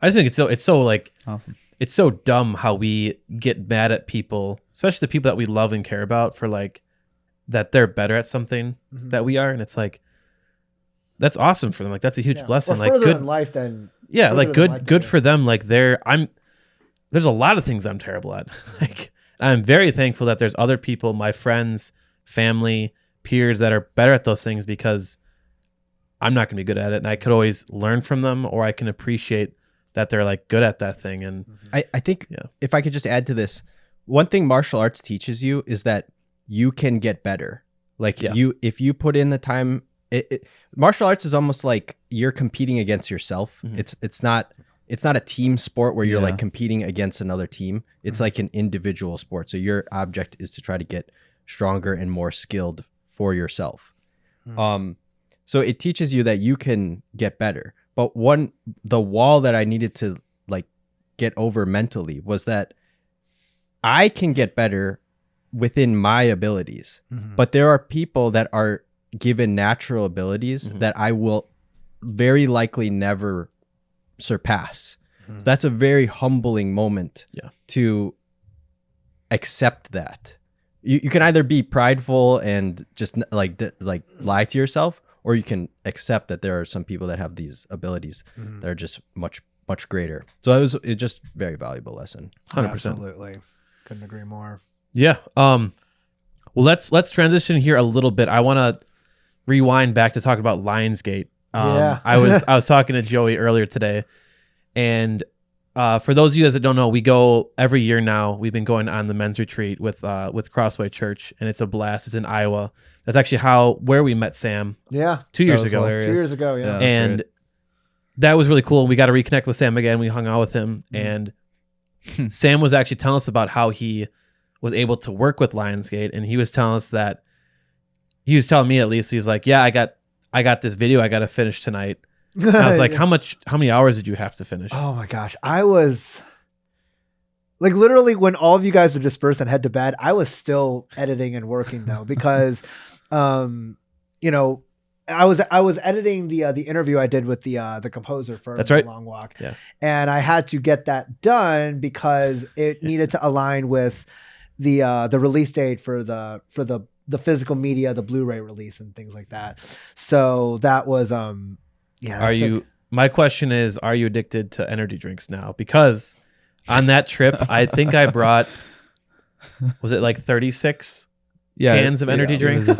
I just think it's so like Awesome. It's so dumb how we get mad at people, especially the people that we love and care about, for like that they're better at something that we are, and it's like, that's awesome for them. Like, that's a huge blessing. We're like, further good in life than yeah, like further than life good than for them. Like, there's a lot of things I'm terrible at. Like, I'm very thankful that there's other people, my friends, family, peers, that are better at those things, because I'm not going to be good at it, and I could always learn from them, or I can appreciate that they're like good at that thing. And I think if I could just add to this, one thing martial arts teaches you is that you can get better. Like, if you put in the time, martial arts is almost like you're competing against yourself. It's not a team sport where you're like competing against another team. It's like an individual sport. So your object is to try to get stronger and more skilled for yourself. So it teaches you that you can get better. But the wall that I needed to like get over mentally was that I can get better within my abilities, but there are people that are given natural abilities that I will very likely never surpass. So that's a very humbling moment to accept that. You can either be prideful and just like lie to yourself, or you can accept that there are some people that have these abilities that are just much greater. So it's just a very valuable lesson. 100%. Absolutely. Couldn't agree more. Yeah. Well, let's transition here a little bit. I want to rewind back to talk about Lionsgate. I was talking to Joey earlier today, and for those of you guys that don't know, we go every year now. We've been going on the men's retreat with Crossway Church, and it's a blast. It's in Iowa. That's actually where we met Sam. Yeah. 2 years ago. Hilarious. 2 years ago, yeah. And that was really cool. We got to reconnect with Sam again. We hung out with him, and Sam was actually telling us about how he was able to work with Lionsgate, and he was telling us that he was telling me, at least, he's like, yeah, I got this video I got to finish tonight. And I was like, how many hours did you have to finish? Oh my gosh. I was like, literally, when all of you guys were dispersed and head to bed, I was still editing and working though, because you know, I was editing the interview I did with the composer for That's right. Long Walk. Yeah. And I had to get that done because it needed to align with the release date for the physical media, the Blu-ray release and things like that. So that was my question is, are you addicted to energy drinks now? Because on that trip, I think I brought, was it like 36 cans of energy drinks? It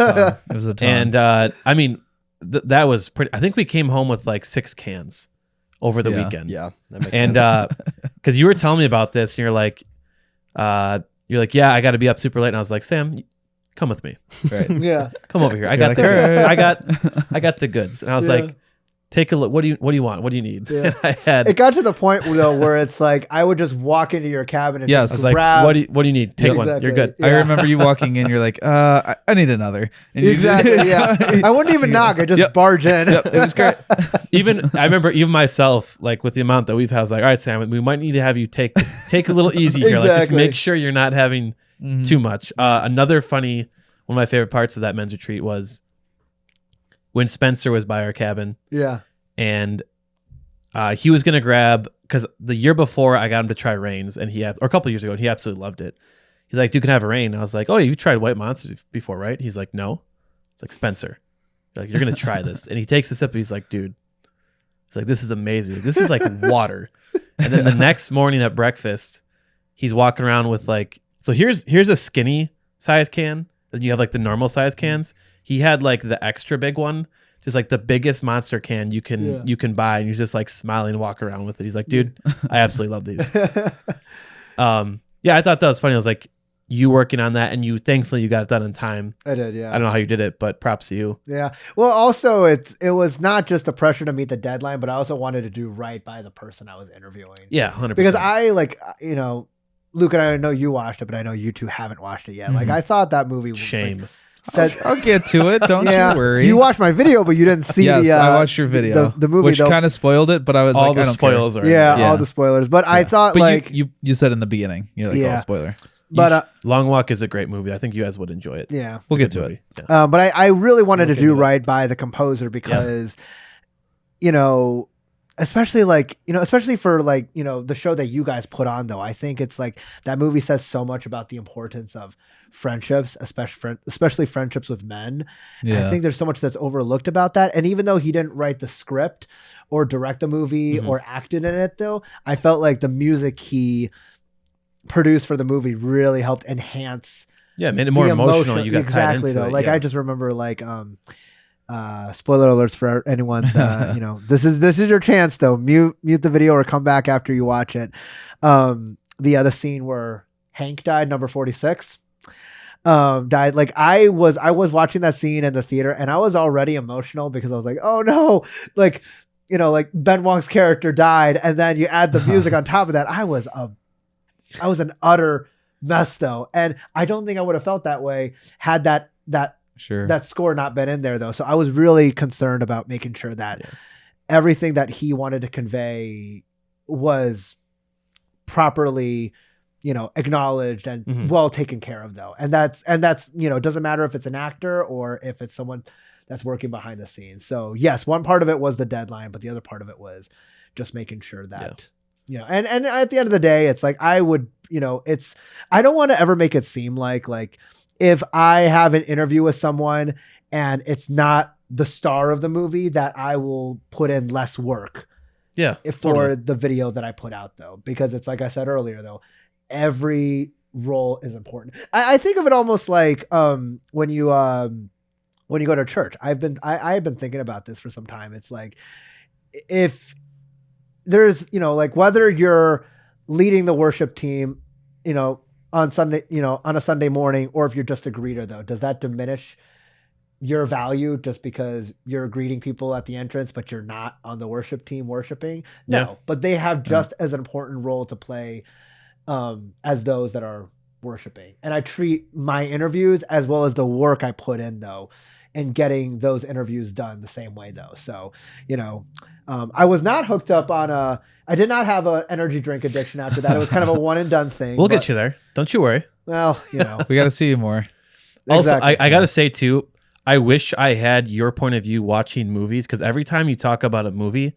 was a ton. And I mean, that was pretty. I think we came home with like 6 cans over the weekend. Yeah, that makes And sense. because you were telling me about this, and you're like, yeah, I got to be up super late, and I was like, Sam, come with me. Right. Yeah. Come over here. I You're got like, the goods. "Alright." I got the goods. And I was Yeah. like, take a look. What do you want? What do you need? Yeah. And I had. It got to the point though where it's like I would just walk into your cabin and Yes. I just was like, grab. what do you need? Take one. Exactly. You're good. I Yeah. remember you walking in. You're like, I need another. And you Exactly. did- Yeah. I wouldn't even knock. I just Yep. barge in. Yep, it was great. I remember even myself, like with the amount that we've had, I was like, all right, Sam, we might need to have you take a little easy here. Like, just Exactly. make sure you're not having Mhm. too much. Another funny, one of my favorite parts of that men's retreat was when Spencer was by our cabin, Yeah. and he was gonna grab, because the year before I got him to try Reigns, and or a couple years ago, and he absolutely loved it. He's like, dude, can I have a Reign? I was like, oh, you tried White Monster before, right? He's like, no. It's like, Spencer, you're gonna try this. And he takes a sip, and he's like, dude, he's like, this is amazing. This is like water. And then the next morning at breakfast, he's walking around with like, so here's a skinny size can, then you have like the normal size cans. He had like the extra big one, just like the biggest Monster can you can buy, and he's just like smiling and walk around with it. He's like, dude, I absolutely love these. Yeah, I thought that was funny. I was like, you working on that, and thankfully you got it done in time. I did. Yeah. I don't know how you did it, but props to you. Yeah. Well, also it was not just a pressure to meet the deadline, but I also wanted to do right by the person I was interviewing. Yeah, 100%. Because I Luke and I know you watched it, but I know you two haven't watched it yet. Like I thought that movie was Shame. I'll get to it. Don't yeah, you worry. You watched my video, but you didn't see yes, the I watched your video. the movie, which though. kind of spoiled it, but I was All like, the I don't spoils care. are Yeah, Yeah. all the spoilers. But I thought But like you said in the beginning, you're like, Yeah. oh, spoiler. but Long Walk is a great movie. I think you guys would enjoy it. yeah. We'll It's get a to good it. movie. Yeah. But I really wanted We'll to get do into that. right by the composer because, especially especially for the show that you guys put on though. I think it's like that movie says so much about the importance of friendships, especially friendships with men. Yeah. I think there's so much that's overlooked about that. And even though he didn't write the script or direct the movie Mhm. or acted in it though, I felt like the music he produced for the movie really helped enhance Yeah, it made it more the emotional. You got exactly tied into though. it. Like yeah. I just remember spoiler alerts for anyone. This is your chance though. Mute the video or come back after you watch it. The scene where Hank died, number 46, died. Like I was watching that scene in the theater and I was already emotional because I was like, oh no, like Ben Wong's character died, and then you add the music on top of that. I was an utter mess though, and I don't think I would have felt that way had that Sure. that score not been in there though. So I was really concerned about making sure that everything that he wanted to convey was properly, acknowledged and Mhm. well taken care of though. And that's, it doesn't matter if it's an actor or if it's someone that's working behind the scenes. So yes, one part of it was the deadline, but the other part of it was just making sure that, and at the end of the day, it's like, I would, I don't want to ever make it seem like if I have an interview with someone and it's not the star of the movie, that I will put in less work Yeah. for totally. the video that I put out though, because it's like I said earlier though, every role is important. I think of it almost like when you go to church. I've been thinking about this for some time. It's like if there's whether you're leading the worship team on Sunday, on a Sunday morning, or if you're just a greeter though, does that diminish your value just because you're greeting people at the entrance, but you're not on the worship team worshiping? No, Yeah. but they have just as an important role to play as those that are worshiping. And I treat my interviews as well as the work I put in though, and getting those interviews done the same way though. So, I was not hooked up on I did not have an energy drink addiction after that. It was kind of a one and done thing. We'll but- get you there. Don't you worry. Well, We got to see you more. Also, exactly. I got to say too, I wish I had your point of view watching movies, because every time you talk about a movie,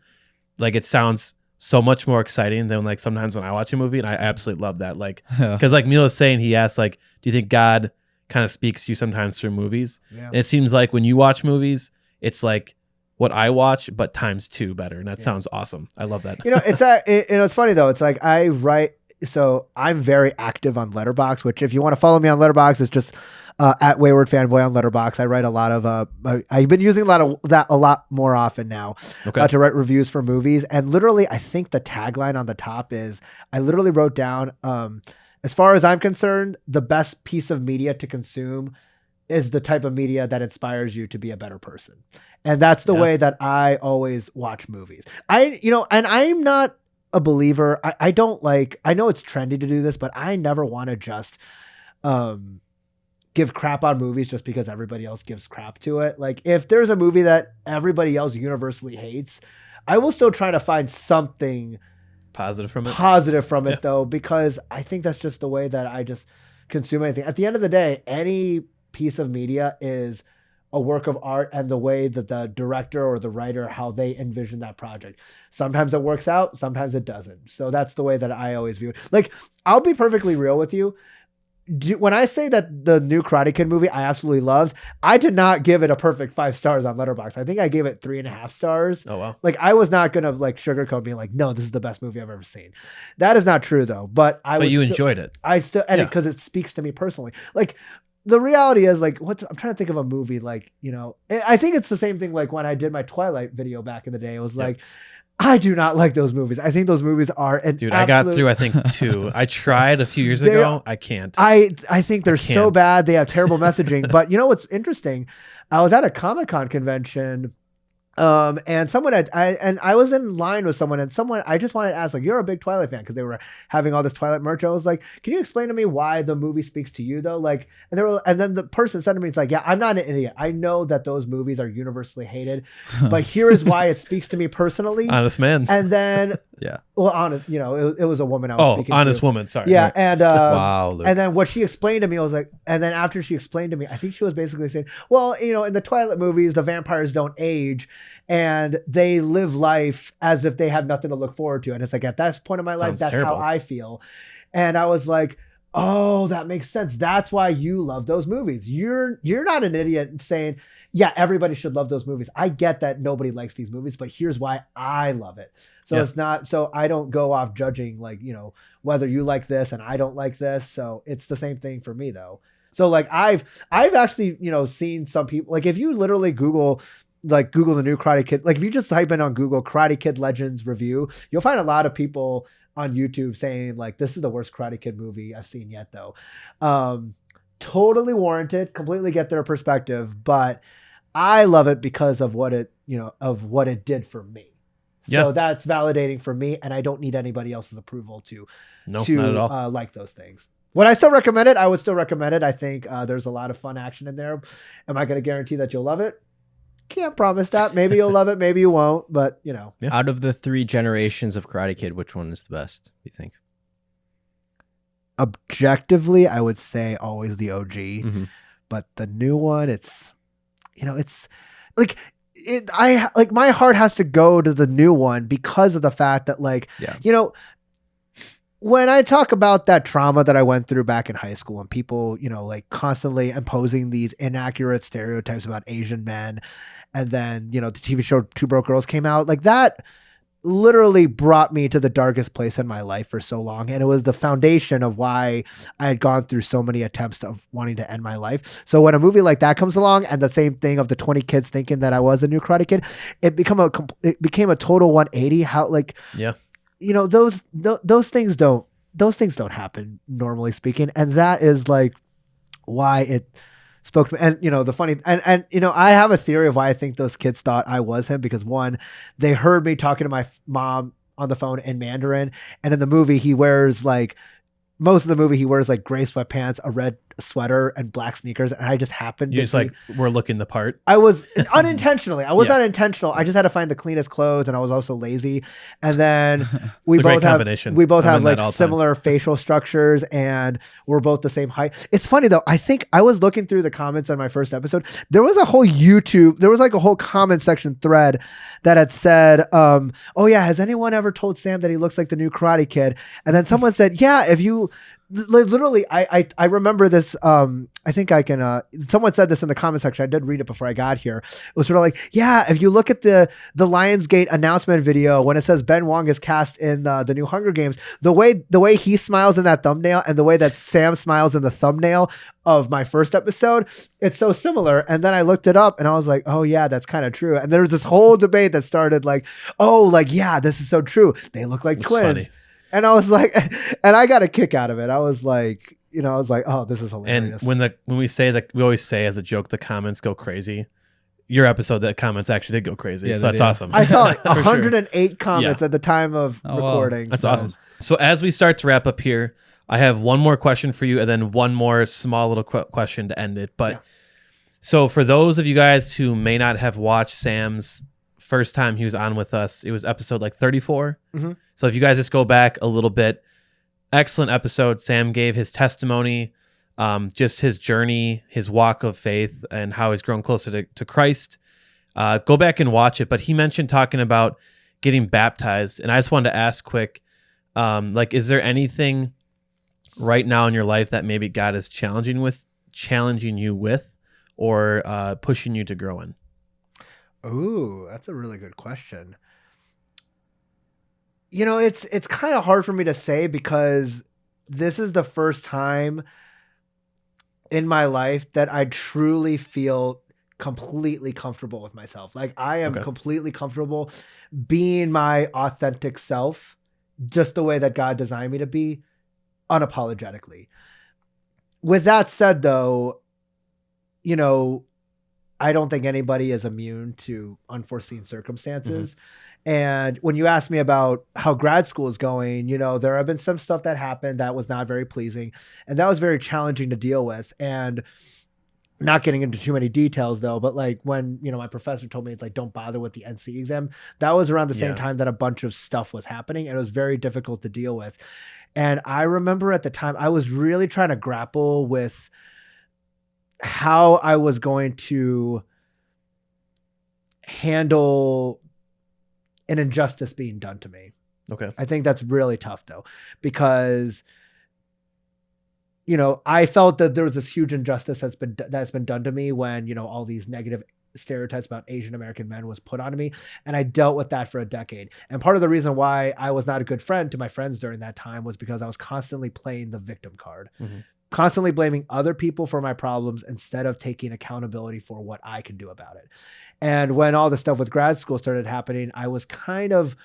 like it sounds so much more exciting than like sometimes when I watch a movie, and I absolutely love that. Like, Yeah. because like Mila was saying, he asked like, do you think God kind of speaks to you sometimes through movies? Yeah. And it seems like when you watch movies, it's like what I watch, but times 2 better. And that sounds awesome. I love that. It's funny though. It's like I write, so I'm very active on Letterboxd, which if you want to follow me on Letterboxd, it's just at WaywardFanboy on Letterboxd. I write a lot of I've been using a lot more often now to write reviews for movies. And literally, I think the tagline on the top is, I literally wrote down, as far as I'm concerned, the best piece of media to consume is the type of media that inspires you to be a better person. And that's the way that I always watch movies. And I'm not a believer. I don't like, I know it's trendy to do this, but I never want to just give crap on movies just because everybody else gives crap to it. Like, if there's a movie that everybody else universally hates, I will still try to find something positive from it though, because I think that's just the way that I just consume anything. At the end of the day, any piece of media is a work of art, and the way that the director or the writer, how they envision that project. Sometimes it works out, sometimes it doesn't. So that's the way that I always view it. Like, I'll be perfectly real with you. When I say that the new Karate Kid movie I absolutely loved, I did not give it a perfect 5 stars on Letterboxd. I think I gave it 3.5 stars. Oh, wow. Like, I was not gonna like sugarcoat being like, no, this is the best movie I've ever seen. That is not true though. But you enjoyed it. I still, and because it speaks to me personally. Like, the reality is, like, I'm trying to think of a movie, like, I think it's the same thing. Like, when I did my Twilight video back in the day, it was like, I do not like those movies. I think those movies are I got through, I think, 2. I tried a few years ago. I can't. I think they're so bad. They have terrible messaging. But you know what's interesting? I was at a Comic-Con convention, and someone I was in line with someone, and I just wanted to ask, like, you're a big Twilight fan, because they were having all this Twilight merch. I was like, can you explain to me why the movie speaks to you though? Like, and then the person said to me, it's like, yeah, I'm not an idiot. I know that those movies are universally hated, but here is why it speaks to me personally. Honest man. And then, well, honest, it was a woman I was speaking to. Honest woman. Sorry. Yeah. And, wow. Luke. And then what she explained to me, I was like, and then after she explained to me, I think she was basically saying, well, in the Twilight movies, the vampires don't age, and they live life as if they have nothing to look forward to. And it's like, at that point in my life, that's terrible. how I feel. And I was like, oh, that makes sense. That's why you love those movies. You're not an idiot saying, yeah, everybody should love those movies. I get that nobody likes these movies, but here's why I love it. So it's not, so I don't go off judging, like, whether you like this and I don't like this. So it's the same thing for me though. So like, I've actually, seen some people, like, if you literally Google the new Karate Kid, like, if you just type in on Google Karate Kid Legends review, you'll find a lot of people on YouTube saying, like, this is the worst Karate Kid movie I've seen yet though. Totally warranted, completely get their perspective, but I love it because of what it did for me. So that's validating for me, and I don't need anybody else's approval to not at all. Like those things. Would I still recommend it? I would still recommend it. I think there's a lot of fun action in there. Am I going to guarantee that you'll love it? Can't promise that. Maybe you'll love it, maybe you won't, but Out of the 3 generations of Karate Kid, which one is the best, you think? Objectively, I would say always the OG, but the new one, it's like my heart has to go to the new one because of the fact that, like, when I talk about that trauma that I went through back in high school, and people, like, constantly imposing these inaccurate stereotypes about Asian men, and then, the TV show Two Broke Girls came out, like, that literally brought me to the darkest place in my life for so long. And it was the foundation of why I had gone through so many attempts of wanting to end my life. So when a movie like that comes along, and the same thing of the 20 kids thinking that I was a new Karate Kid, it became a total 180. How, like, those things don't happen, normally speaking. And that is, like, why it spoke to me. And the funny, and I have a theory of why I think those kids thought I was him, because one, they heard me talking to my mom on the phone in Mandarin, and in the movie most of the movie he wears like gray sweatpants, a red sweater, and black sneakers, and I just happened you just like we're looking the part. I was unintentionally. I was not intentional. I just had to find the cleanest clothes, and I was also lazy. And then we both have like similar facial structures, and we're both the same height. It's funny though. I think I was looking through the comments on my first episode. There was like a whole comment section thread that had said, "Oh yeah, has anyone ever told Sam that he looks like the new Karate Kid?" And then someone said, "Yeah, if you Literally, I remember this. I think I can. Someone said this in the comment section. I did read it before I got here. It was sort of like, yeah, if you look at the Lionsgate announcement video when it says Ben Wang is cast in the new Hunger Games, the way he smiles in that thumbnail and the way that Sam smiles in the thumbnail of my first episode, it's so similar. And then I looked it up and I was like, oh yeah, that's kind of true. And there was this whole debate that started like, oh, like yeah, this is so true. They look like That's twins. funny. And I was like, and I got a kick out of it. I was like, oh, this is hilarious. And when we say that, we always say as a joke, the comments go crazy. Your episode, the comments actually did go crazy. Yeah, So they that's did. awesome. I saw like For sure. 108 comments Yeah. at the time of Oh, wow. recording. That's so- awesome. So as we start to wrap up here, I have one more question for you and then one more small little question to end it. But Yeah. so for those of you guys who may not have watched Sam's first time he was on with us, it was episode like 34. Mhm. So if you guys just go back a little bit, excellent episode. Sam gave his testimony, just his journey, his walk of faith, and how he's grown closer to Christ. Go back and watch it. But he mentioned talking about getting baptized. And I just wanted to ask quick, like, is there anything right now in your life that maybe God is challenging you with, or pushing you to grow in? Ooh, that's a really good question. It's kind of hard for me to say because this is the first time in my life that I truly feel completely comfortable with myself. Like I am Okay. completely comfortable being my authentic self, just the way that God designed me to be, unapologetically. With that said, though, I don't think anybody is immune to unforeseen circumstances. And when you ask me about how grad school is going, there have been some stuff that happened that was not very pleasing. And that was very challenging to deal with. And not getting into too many details though, but like when, my professor told me it's like, don't bother with the NC exam. That was around the same Yeah. time that a bunch of stuff was happening and it was very difficult to deal with. And I remember at the time I was really trying to grapple with how I was going to handle an injustice being done to me. Okay. I think that's really tough though, because I felt that there was this huge injustice that's been done to me when, all these negative stereotypes about Asian American men was put on me. And I dealt with that for a decade. And part of the reason why I was not a good friend to my friends during that time was because I was constantly playing the victim card, Mhm. constantly blaming other people for my problems instead of taking accountability for what I can do about it. And when all the stuff with grad school started happening, I was kind of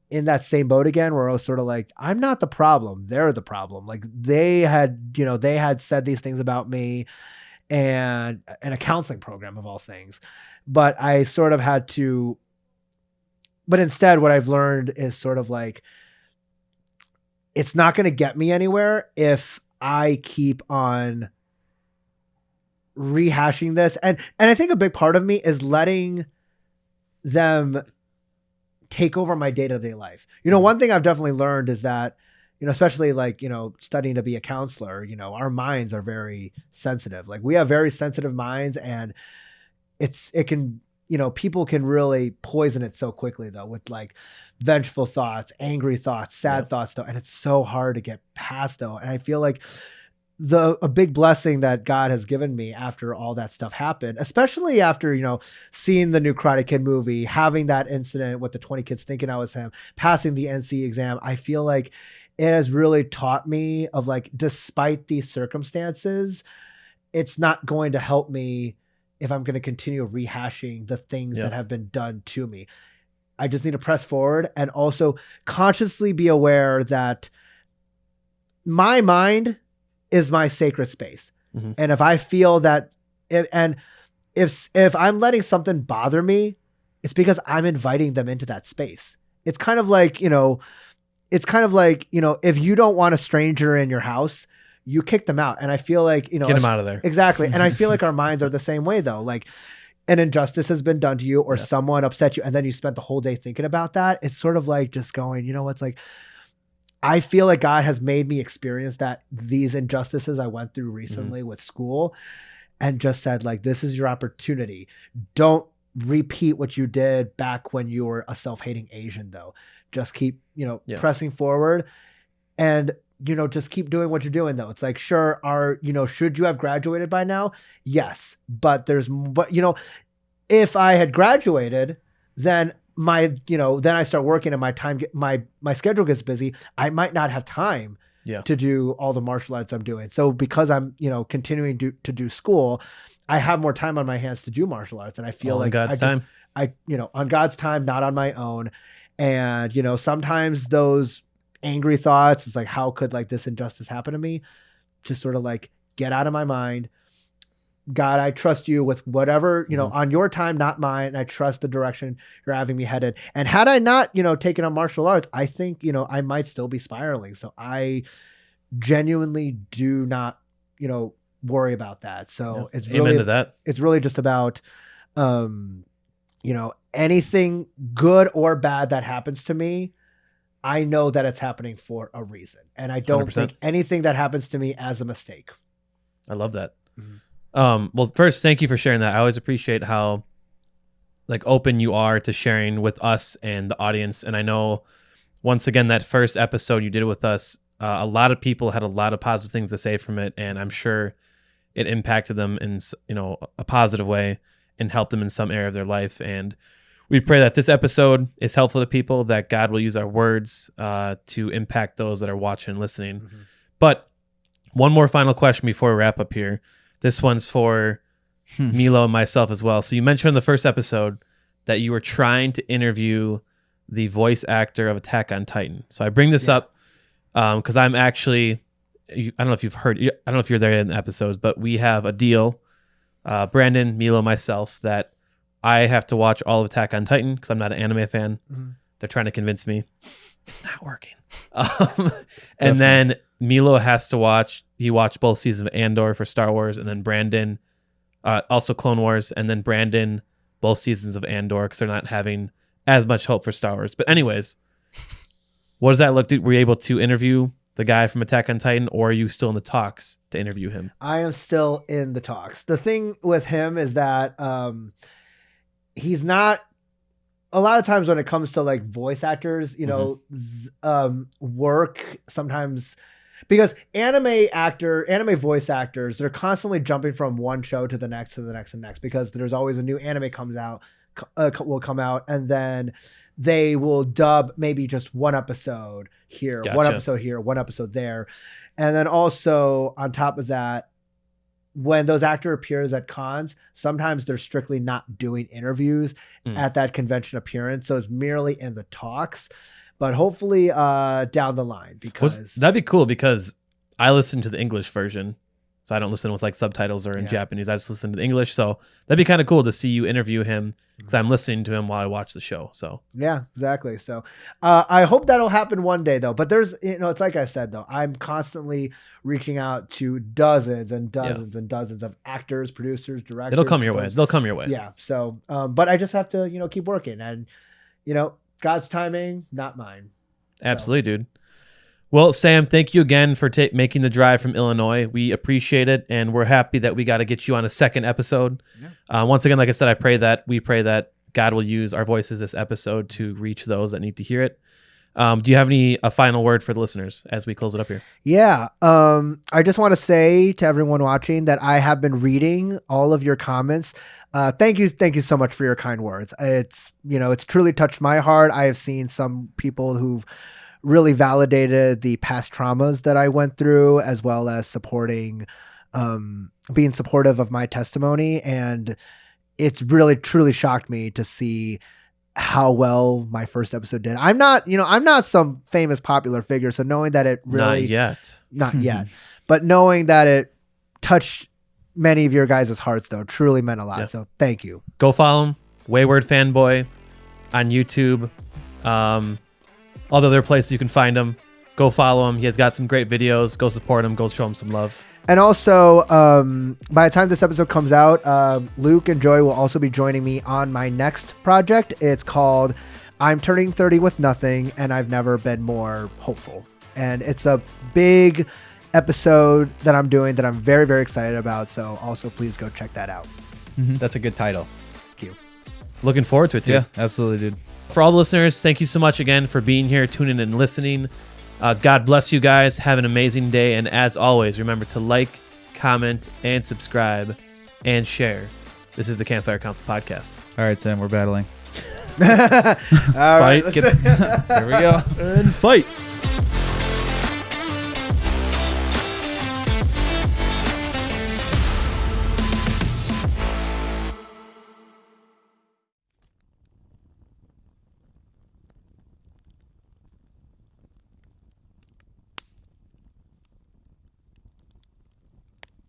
in that same boat again, where I was sort of like, I'm not the problem. They're the problem. Like they had said these things about me and in a counseling program of all things. But I sort of had to, but instead what I've learned is sort of like, it's not going to get me anywhere if I keep on rehashing this. And I think a big part of me is letting them take over my day-to-day life. One thing I've definitely learned is that, especially like, studying to be a counselor, our minds are very sensitive. Like we have very sensitive minds, and it can, people can really poison it so quickly though, with like vengeful thoughts, angry thoughts, sad thoughts though. And it's so hard to get past though. And I feel like a big blessing that God has given me after all that stuff happened, especially after, seeing the new Karate Kid movie, having that incident with the 20 kids thinking I was him, passing the NC exam. I feel like it has really taught me of like, despite these circumstances, it's not going to help me if I'm going to continue rehashing the things that have been done to me. I just need to press forward and also consciously be aware that my mind is my sacred space. Mhm. And if I feel that, if I'm letting something bother me, it's because I'm inviting them into that space. It's kind of like, if you don't want a stranger in your house, you kick them out. And I feel like, Get him out of there. exactly. And I feel like our minds are the same way though. Like an injustice has been done to you or someone upset you, and then you spent the whole day thinking about that. It's sort of like just going, it's like, I feel like God has made me experience these injustices I went through recently with school, and just said like, this is your opportunity. Don't repeat what you did back when you were a self-hating Asian though. Just keep, pressing forward. And just keep doing what you're doing though. It's like, sure, should you have graduated by now? Yes. But if I had graduated, then then I start working and my schedule gets busy. I might not have time to do all the martial arts I'm doing. So because I'm, continuing to do school, I have more time on my hands to do martial arts. And I feel like God's time. On God's time, not on my own. And, sometimes those angry thoughts, it's like, how could like this injustice happen to me? Just sort of like get out of my mind. God, I trust you with whatever, on your time, not mine. And I trust the direction you're having me headed. And had I not, taken on martial arts, I think, I might still be spiraling. So I genuinely do not, worry about that. So it's really, amen to that. It's really just about, anything good or bad that happens to me, I know that it's happening for a reason. And I don't 100%. think anything that happens to me as a mistake. I love that. Well, first, thank you for sharing that. I always appreciate how like open you are to sharing with us and the audience. And I know once again, that first episode you did with us, a lot of people had a lot of positive things to say from it. And I'm sure it impacted them in, a positive way and helped them in some area of their life. And we pray that this episode is helpful to people, that God will use our words to impact those that are watching and listening. But one more final question before we wrap up here. This one's for Milo and myself as well. So you mentioned in the first episode that you were trying to interview the voice actor of Attack on Titan. So I bring this up because I'm actually, I don't know if you've heard, I don't know if you're there in the episodes, but we have a deal, Brandon, Milo, myself, that I have to watch all of Attack on Titan because I'm not an anime fan. They're trying to convince me. It's not working. And then Milo has to watch, he watched both seasons of Andor for Star Wars, and then Brandon, also Clone Wars, and then Brandon, both seasons of Andor, because they're not having as much hope for Star Wars. But anyways, what does that look like? Were you able to interview the guy from Attack on Titan, or are you still in the talks to interview him? I am still in the talks. The thing with him is that he's not, a lot of times when it comes to like voice actors, work sometimes, because anime voice actors, they're constantly jumping from one show to the next, to the next and next, because there's always a new anime will come out, and then they will dub maybe just one episode here, one episode here, one episode there. And then also on top of that, when those actor appears at cons, sometimes they're strictly not doing interviews at that convention appearance. So it's merely in the talks, but hopefully down the line, because that'd be cool, because I listen to the English version. So I don't listen with like subtitles or in Japanese. I just listen to the English. So that'd be kind of cool to see you interview him, because I'm listening to him while I watch the show. So yeah, exactly. So I hope that'll happen one day though. But there's, it's like I said though, I'm constantly reaching out to dozens and dozens and dozens of actors, producers, directors. It'll come your way. They'll come your way. Yeah. So, but I just have to, keep working, and, God's timing, not mine. Absolutely, dude. Well, Sam, thank you again for making the drive from Illinois. We appreciate it, and we're happy that we got to get you on a second episode. Yeah. Once again, like I said, we pray that God will use our voices this episode to reach those that need to hear it. Do you have a final word for the listeners as we close it up here? Yeah. I just want to say to everyone watching that I have been reading all of your comments. Thank you so much for your kind words. It's truly touched my heart. I have seen some people who've really validated the past traumas that I went through, as well as being supportive of my testimony. And it's really, truly shocked me to see how well my first episode did. I'm not some famous popular figure. So knowing that it really, not yet, but knowing that it touched many of your guys' hearts though, truly meant a lot. Yeah. So thank you. Go follow him, WaywardFanboy on YouTube. All the other places you can find him. Go follow him. He has got some great videos. Go support him. Go show him some love. And also, by the time this episode comes out, Luke and Joy will also be joining me on my next project. It's called I'm Turning 30 with Nothing, and I've Never Been More Hopeful. And it's a big episode that I'm doing that I'm very, very excited about. So also please go check that out. That's a good title. Thank you. Looking forward to it too. Yeah, absolutely, dude. For all the listeners, thank you so much again for being here, tuning in and listening. God bless you guys. Have an amazing day. And as always, remember to like, comment, and subscribe, and share. This is the Campfire Council podcast. All right, Sam, we're battling. All right, Fight. Here we go. And fight.